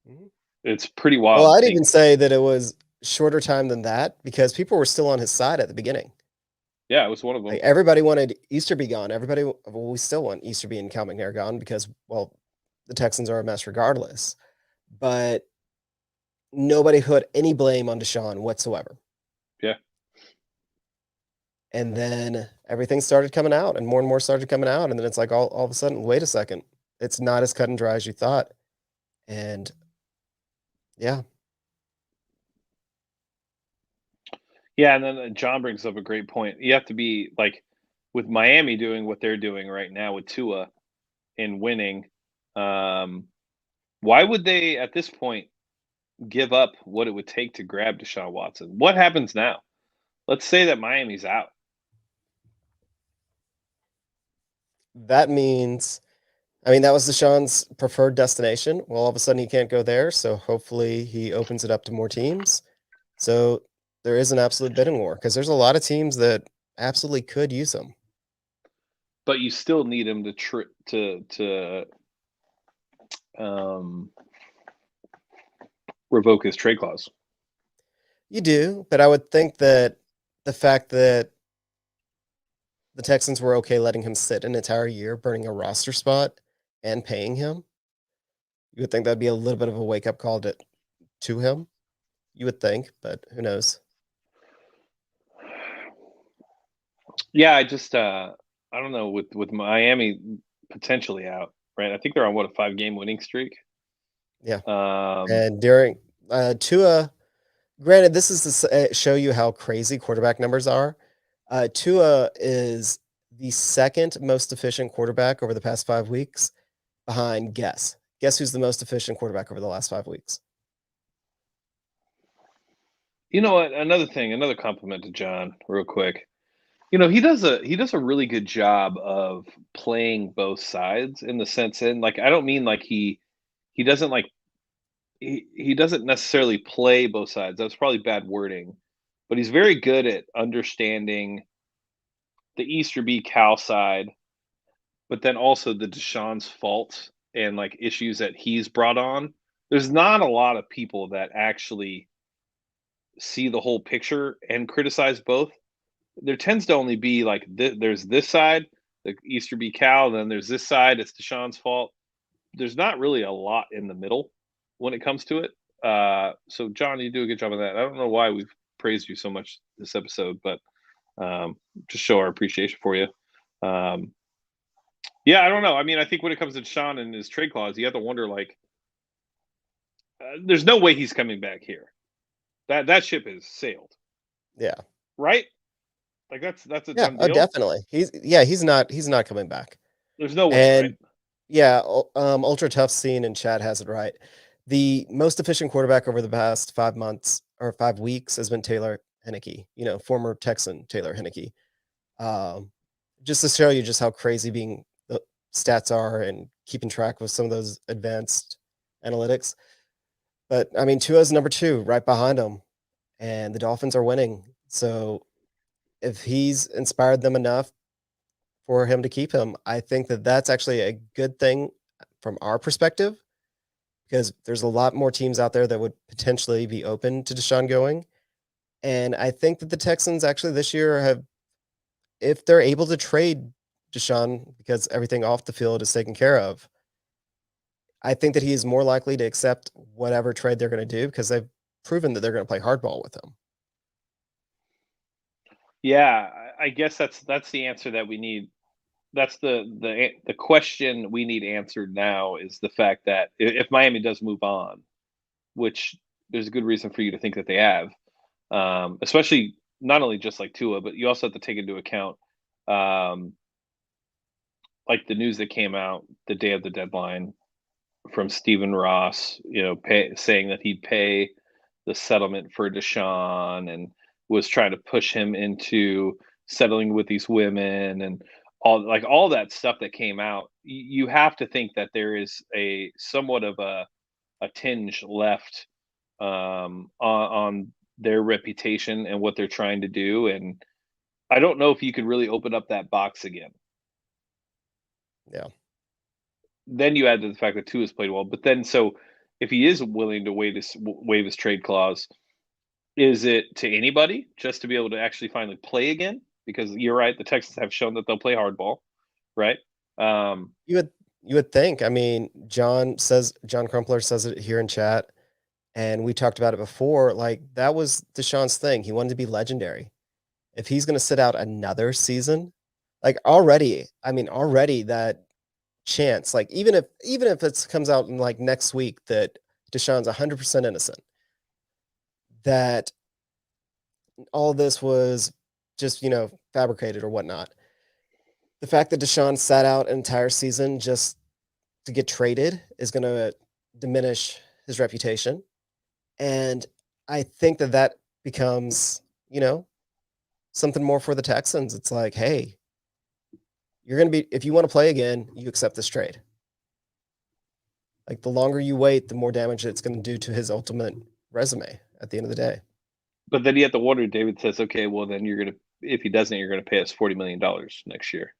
Mhm. It's pretty Well, wild to I'd think. even say that it was shorter time than that because people were still on his side at the beginning. Yeah, it was one of Like them. everybody wanted Easter be gone. Well, we still want Easterby and Cal McNair gone because, well, the Texans are a mess regardless. But nobody put any blame on Deshaun whatsoever. Yeah. And then everything started coming out and more started coming out. And then it's like all of a sudden, wait a second, it's not as cut and dry as you thought. And yeah, Yeah, and then John brings up a great point. You have to be like with Miami doing what they're doing right now with Tua and winning. Um, why would they at this point give up what it would take to grab Deshaun Watson? What happens now? Let's say that Miami's out. that means, I mean, that was Deshaun's preferred destination. Well, all of a sudden he can't go there. So hopefully he opens it up to more teams. So there is an absolute bidding war because there's a lot of teams that absolutely could use him. But you still need him to um, revoke his trade clause. You do, but I would think that the fact that the Texans were okay letting him sit an entire year, burning a roster spot and paying him, you would think that'd be a little bit of a wake up call to him. You would think, but who knows? Yeah, I don't know with Miami potentially out, right? I think they're on what, a 5 game winning streak. Yeah. Um, And during Tua, granted, this is to show you how crazy quarterback numbers are. Tua is the second most efficient quarterback over the past 5 weeks, behind guess. Guess who's the most efficient quarterback over the last 5 weeks? you know what? Another thing, another compliment to John, real quick. He does a really good job of playing both sides in the sense, and like I don't mean like he doesn't like he doesn't necessarily play both sides. That's probably bad wording, but he's very good at understanding the Easterby Cal side, but then also the Deshaun's faults and like issues that he's brought on. There's not a lot of people that actually see the whole picture and criticize both. There tends to only be like there's this side, the Easterby Cal, and then there's this side. It's Deshaun's fault. There's not really a lot in the middle when it comes to it. So John, you do a good job of that. I don't know why we've praised you so much this episode, but just show our appreciation for you. Um, yeah, I don't know. I mean, I think when it comes to Deshaun and his trade clause, you have to wonder like, there's no way he's coming back here. That ship has sailed, Yeah. right? Like that's a Yeah, done oh, deal. definitely. He's not coming back. There's no way, right? And yeah, Ultra Tough Scene in chat has it right. The most efficient quarterback over the past 5 months or 5 weeks has been Taylor Henneke, former Texan Taylor Henneke. Um, just to show you just how crazy being the stats are and keeping track with some of those advanced analytics. But I mean, Tua's number two, right behind him, and the Dolphins are winning. So if he's inspired them enough for him to keep him, I think that that's actually a good thing from our perspective because there's a lot more teams out there that would potentially be open to Deshaun going. And I think that the Texans actually this year have, if they're able to trade Deshaun because everything off the field is taken care of, I think that he is more likely to accept whatever trade they're going to do because they've proven that they're going to play hardball with him. Yeah, I guess that's the answer that we need. That's the question we need answered now is the fact that if Miami does move on, which there's a good reason for you to think that they have, especially not only just like Tua, but you also have to take into account like the news that came out the day of the deadline from Stephen Ross, saying that he'd pay the settlement for Deshaun and was trying to push him into settling with these women and all that stuff that came out. You have to think that there is a somewhat of a tinge left on their reputation and what they're trying to do. And I don't know if you could really open up that box again. Yeah. Then you add to the fact that Tua has played well, but then so if he is willing to waive his trade clause, is it to anybody just to be able to actually finally play again? Because you're right, the Texans have shown that they'll play hardball, right? You would think. I mean, John Crumpler says it here in chat, and we talked about it before. Like that was Deshaun's thing. He wanted to be legendary. If he's going to sit out another season, like already that chance, like even if it comes out in like next week that Deshaun's 100% innocent, that all this was just fabricated or whatnot. The fact that Deshaun sat out an entire season just to get traded is going to diminish his reputation, and I think that becomes something more for the Texans. It's like, hey, you're going to be, if you want to play again, you accept this trade. Like the longer you wait, the more damage it's going to do to his ultimate resume at the end of the day. But then you have to wonder, David says, okay, well then if he doesn't, you're going to pay us $40 million next year.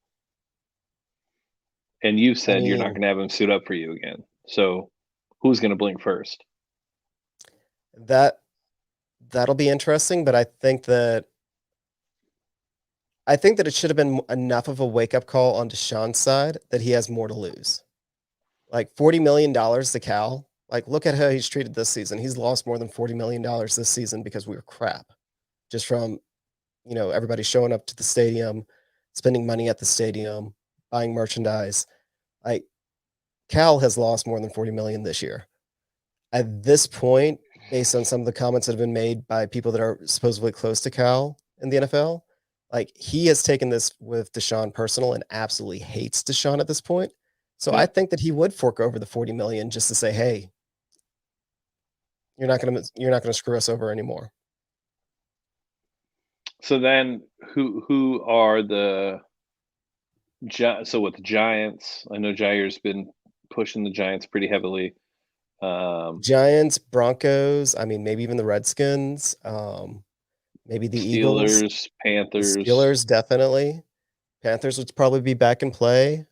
And you said you're not going to have him suit up for you again. So who's going to blink first? That'll be interesting, but I think that it should have been enough of a wake-up call on Deshaun's side that he has more to lose. Like $40 million to Cal. Like, look at how he's treated this season. He's lost more than $40 million this season because we were crap. Just from, everybody showing up to the stadium, spending money at the stadium, buying merchandise. Like, Cal has lost more than $40 million this year. At this point, based on some of the comments that have been made by people that are supposedly close to Cal in the NFL, like he has taken this with Deshaun personal and absolutely hates Deshaun at this point. So I think that he would fork over the 40 million just to say, hey, you're not gonna screw us over anymore. So then who are so with the Giants, I know Jair's been pushing the Giants pretty heavily. Giants, Broncos, I mean maybe even the Redskins, maybe the Steelers, Eagles, Panthers. the Steelers, definitely. Panthers would probably be back in play.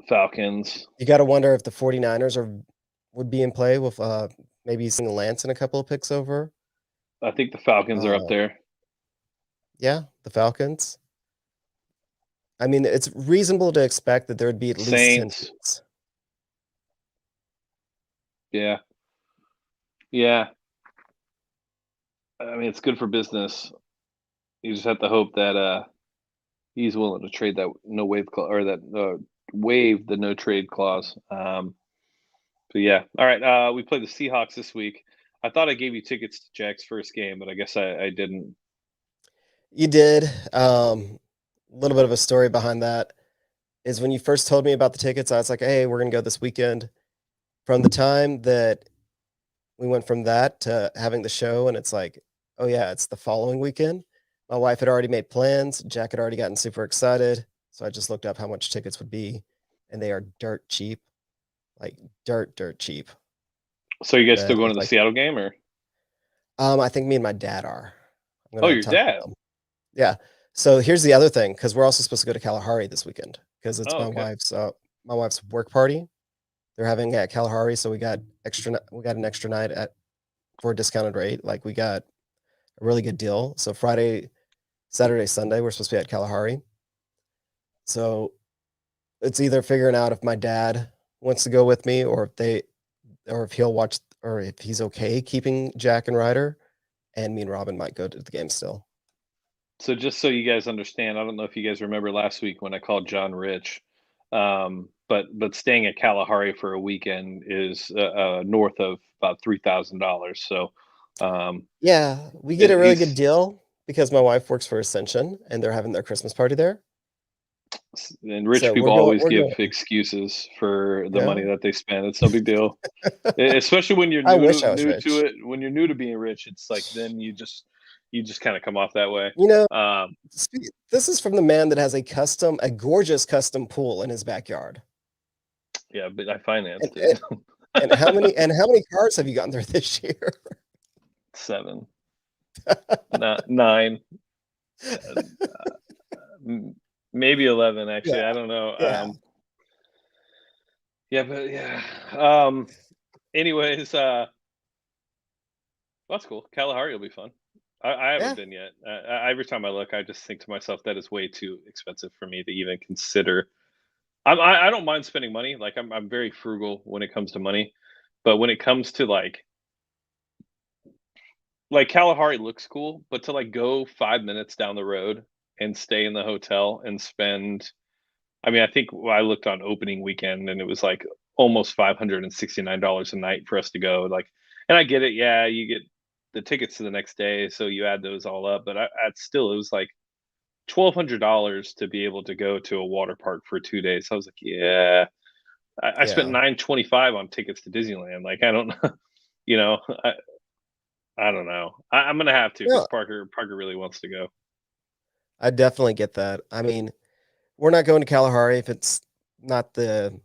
Falcons. You got to wonder if the 49ers would be in play with maybe seeing Lance and a couple of picks over. I think the Falcons are up there. Yeah, the Falcons. I mean, it's reasonable to expect that there would be at least 10 teams. Yeah. Yeah. I mean, it's good for business. You just have to hope that he's willing to trade that no waive clause or that waive the no trade clause. But yeah, all right. We play the Seahawks this week. I thought I gave you tickets to Jack's first game, but I guess I didn't. You did. A little bit of a story behind that is when you first told me about the tickets, I was like, hey, we're gonna go this weekend. From the time that we went from that to having the show, and it's like, oh yeah, it's the following weekend. My wife had already made plans. Jack had already gotten super excited. So I just looked up how much tickets would be, and they are dirt cheap. Like dirt cheap. So you guys still going to the Seattle game or? I think me and my dad are. Oh, your dad? Yeah. So here's the other thing, because we're also supposed to go to Kalahari this weekend because it's my wife's work party. They're having at Kalahari, so we got an extra night for a discounted rate. Like we got a really good deal. So Friday, Saturday, Sunday, we're supposed to be at Kalahari. So it's either figuring out if my dad wants to go with me or if he'll watch or if he's okay keeping Jack and Ryder, and me and Robin might go to the game still. So just so you guys understand, I don't know if you guys remember last week when I called John rich, but staying at Kalahari for a weekend is north of about $3,000. So Yeah, we get a really good he's deal because my wife works for Ascension and they're having their Christmas party there. and rich So people always we're give going, excuses for you the money know. that they spend. It's no big deal. Especially when you're I wish I was new to rich. it. When you're new to being rich, it's like then you just kind of come off that way. You know, Um, this is from the man that has a gorgeous custom pool in his backyard. yeah, but I And financed it. how many cars have you gotten there this year? 7, not 9, maybe 11. Actually, Yeah, I don't know. yeah, Yeah, but yeah. Um, anyways, that's cool. Kalahari will be fun. I haven't yeah, been yet. Every time I look, I just think to myself that is way too expensive for me to even consider. I don't mind spending money. Like I'm very frugal when it comes to money, but when it comes to like Kalahari looks cool, but to like go 5 minutes down the road and stay in the hotel and spend. I mean, I think I looked on opening weekend and it was like almost $569 a night for us to go. Like, and I get it. Yeah, you get the tickets to the next day, so you add those all up. But still, it was like $1,200 to be able to go to a water park for 2 days. So I was like, yeah, I spent yeah. $925 on tickets to Disneyland. Like, I don't know, you know, I don't know. I'm gonna have to because No, Parker really wants to go. I definitely get that. I mean, we're not going to Kalahari not the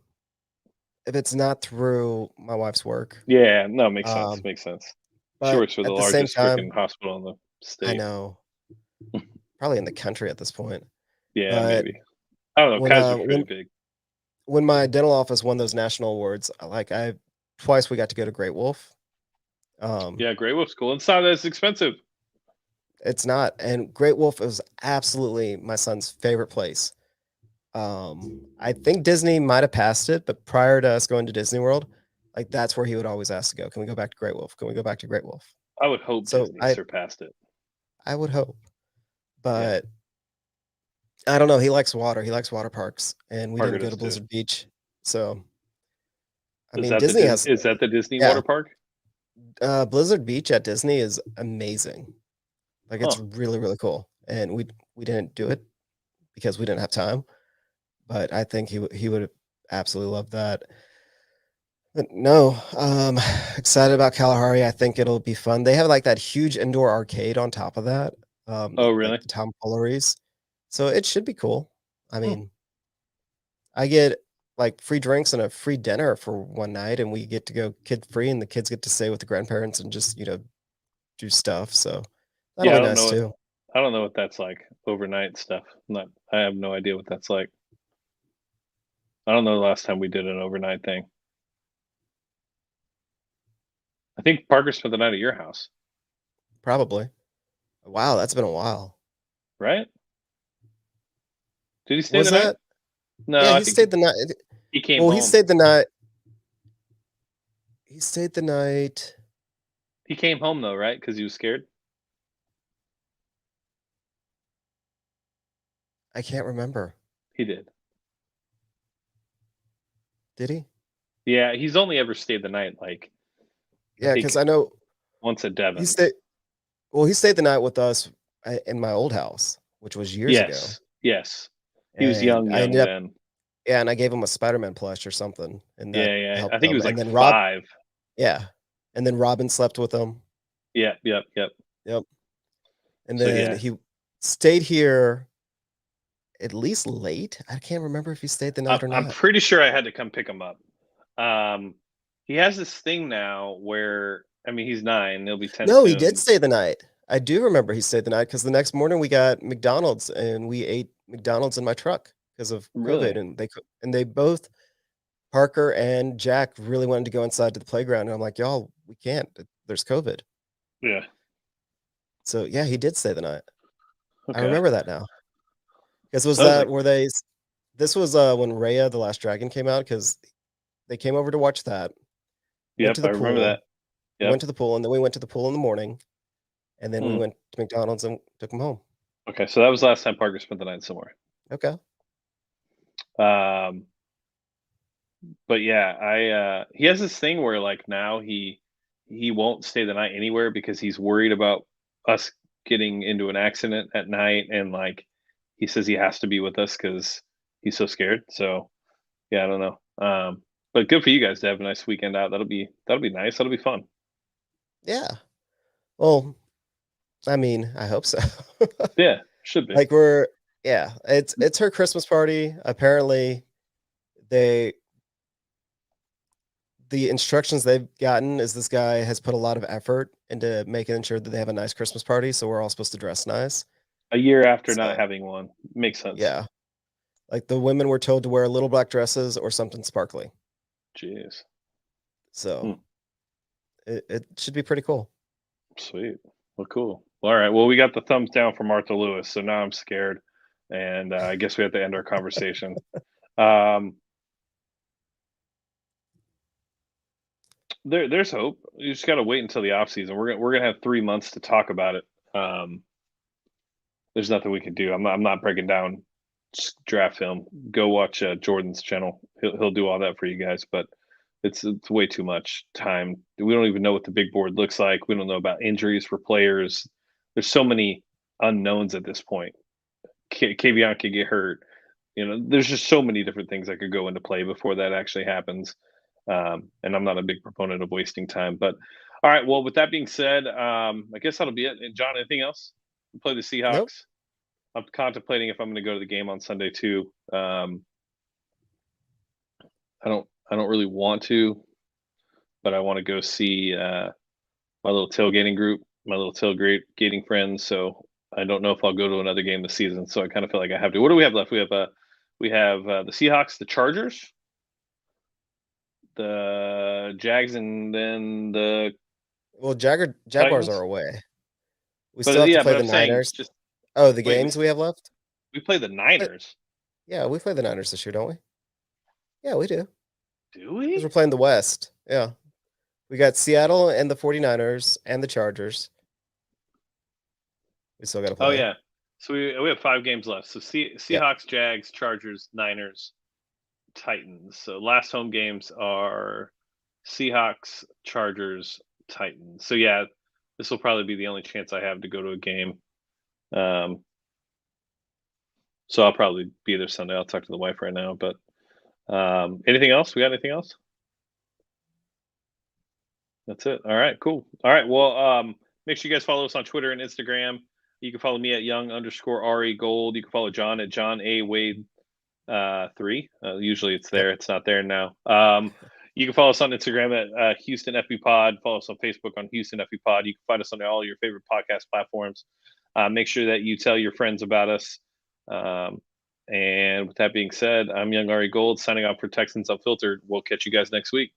if it's not through my wife's work. Yeah, no, makes sense. Um, Makes sense. She but works for the at the same largest freaking time, hospital in the I state. know probably in the country at this point. Yeah, But maybe. I don't know. when Kaiser's uh pretty when big. when my dental office won those national awards, I twice we got to go to Great Wolf. Um, Yeah, Grey Wolf's cool. It's not as expensive. it's not, and Great Wolf is absolutely my son's favorite place. I think Disney might have passed it, but prior to us going to Disney World, like that's where he would always ask to go. Can we go back to Great Wolf? Can we go back to Great Wolf? I would hope So Disney surpassed it. I would hope, Yeah, but I don't know. He likes water. He likes water parks, and we Parker didn't go does to too. Blizzard Beach. So I mean, Disney has Is that the Disney yeah. water park? Blizzard Beach at Disney is amazing. Like Huh. it's really really cool, and we didn't do it because we didn't have time. But I think he would absolutely love that. But no, excited about Kalahari. I think it'll be fun. They have like that huge indoor arcade on top of that, Oh, like really? the tomfooleries. So it should be cool. I Hmm. mean, I get like free drinks and a free dinner for one night, and we get to go kid free, and the kids get to stay with the grandparents and just do stuff. So that'll Yeah, be nice too. I don't know what that's like. Overnight stuff. Not. I have no idea what that's like. I don't know the last time we did an overnight thing. I think Parker spent the night at your house, Probably. Wow, that's been a while. right? Did he stay Was the night? that? No, Yeah, I he think stayed the night. he came Well, he home. stayed the night. He stayed the night. He came home though, right? Because he was scared. I can't remember. He did. Did he? Yeah, he's only ever stayed the night, like I Yeah, because think I know once at he Devon's. stayed. Well, he stayed the night with us in my old house, which was years ago, Yes, yes. He was and I young ended up then. yeah, and I gave him a Spider-Man plush or something, and that Yeah, yeah. I helped think he him. was And like then 5. yeah, and then Robin slept with him. Yep, yep, yep. Yep, and So then yeah, he stayed here at least late. I can't remember if he stayed the night or I'm not. pretty sure I had to come pick him up. Um, he has this thing now where I mean he's 9, he'll be 10 No, he did soon. stay the night. I do remember he stayed the night because the next morning we got McDonald's and we ate McDonald's in my truck because of COVID, Really? and they both Parker and Jack really wanted to go inside to the playground, and I'm like, y'all, we can't. There's COVID. Yeah. So yeah, he did stay the night. I Okay. remember that now. Because was So I was that like, where they? This was when Raya the Last Dragon came out because they came over to watch that. Went yep, to I the remember pool. that. We Yep. went to the pool, and then we went to the pool in the morning, and then we Hmm. went to McDonald's and took him home. Okay, so that was the last time Parker spent the night somewhere. Okay. Um, but yeah, I he has this thing where like now he won't stay the night anywhere because he's worried about us getting into an accident at night, and like he says he has to be with us because he's so scared. So yeah, I don't know. But good for you guys to have a nice weekend out. That'll be nice. That'll be fun. Yeah. Well, I mean, I hope so. Yeah, should be. Like yeah, it's her Christmas party. Apparently, they the instructions they've gotten is this guy has put a lot of effort into making sure that they have a nice Christmas party, so we're all supposed to dress nice. A year after not So, having one makes sense. yeah. Like the women were told to wear little black dresses or something sparkly. Jeez. So, Hmm. it should be pretty cool. Sweet. Well, cool. All right. Well, we got the thumbs down from Martha Lewis, so now I'm scared, and I guess we have to end our conversation. Um, there's hope. You just got to wait until the off season. We're gonna have 3 months to talk about it. There's nothing we can do. I'm not breaking down draft film. Go watch Jordan's channel. He'll do all that for you guys. But it's way too much time. We don't even know what the big board looks like. We don't know about injuries for players. There's so many unknowns at this point. Kavion could get hurt. There's just so many different things that could go into play before that actually happens. And I'm not a big proponent of wasting time. But all right, well, with that being said, I guess that'll be it. And John, anything else? We play the Nope. Seahawks. I'm contemplating if I'm going to go to the game on Sunday too. I don't really want to, but I want to go see my little tailgating group, my little tailgating friends. So I don't know if I'll go to another game this season. So I kind of feel like I have to. What do we have left? We have the Seahawks, the Chargers, the Jags, and then the Well, Jaguars are Titans. away. We But still have to yeah, play but the I'm saying Niners. just Oh, the wait. We games we have left? we play the But Niners. yeah, we play the Niners this year, don't we? Yeah, we do. Do Because we're we? playing the West. Yeah. We got Seattle and the 49ers and the Chargers. We still got to Oh play. yeah. So we have 5 games left. So Yeah. Seahawks, Jags, Chargers, Niners, Titans. So last home games are Seahawks, Chargers, Titans. So yeah, this will probably be the only chance I have to go to a game. Um, so I'll probably be there Sunday. I'll talk to the wife right now. But anything else? We got anything else? That's it. All right, cool. All right. Well, make sure you guys follow us on Twitter and Instagram. You can follow me at young_AriGold. You can follow John at John A Wade 3. Usually it's Yep. there. It's not there now. You can follow us on Instagram at Houston FB Pod. Follow us on Facebook on Houston FB Pod. You can find us on all your favorite podcast platforms. Make sure that you tell your friends about us. And with that being said, I'm youngAriGold signing off for Texans Unfiltered. We'll catch you guys next week.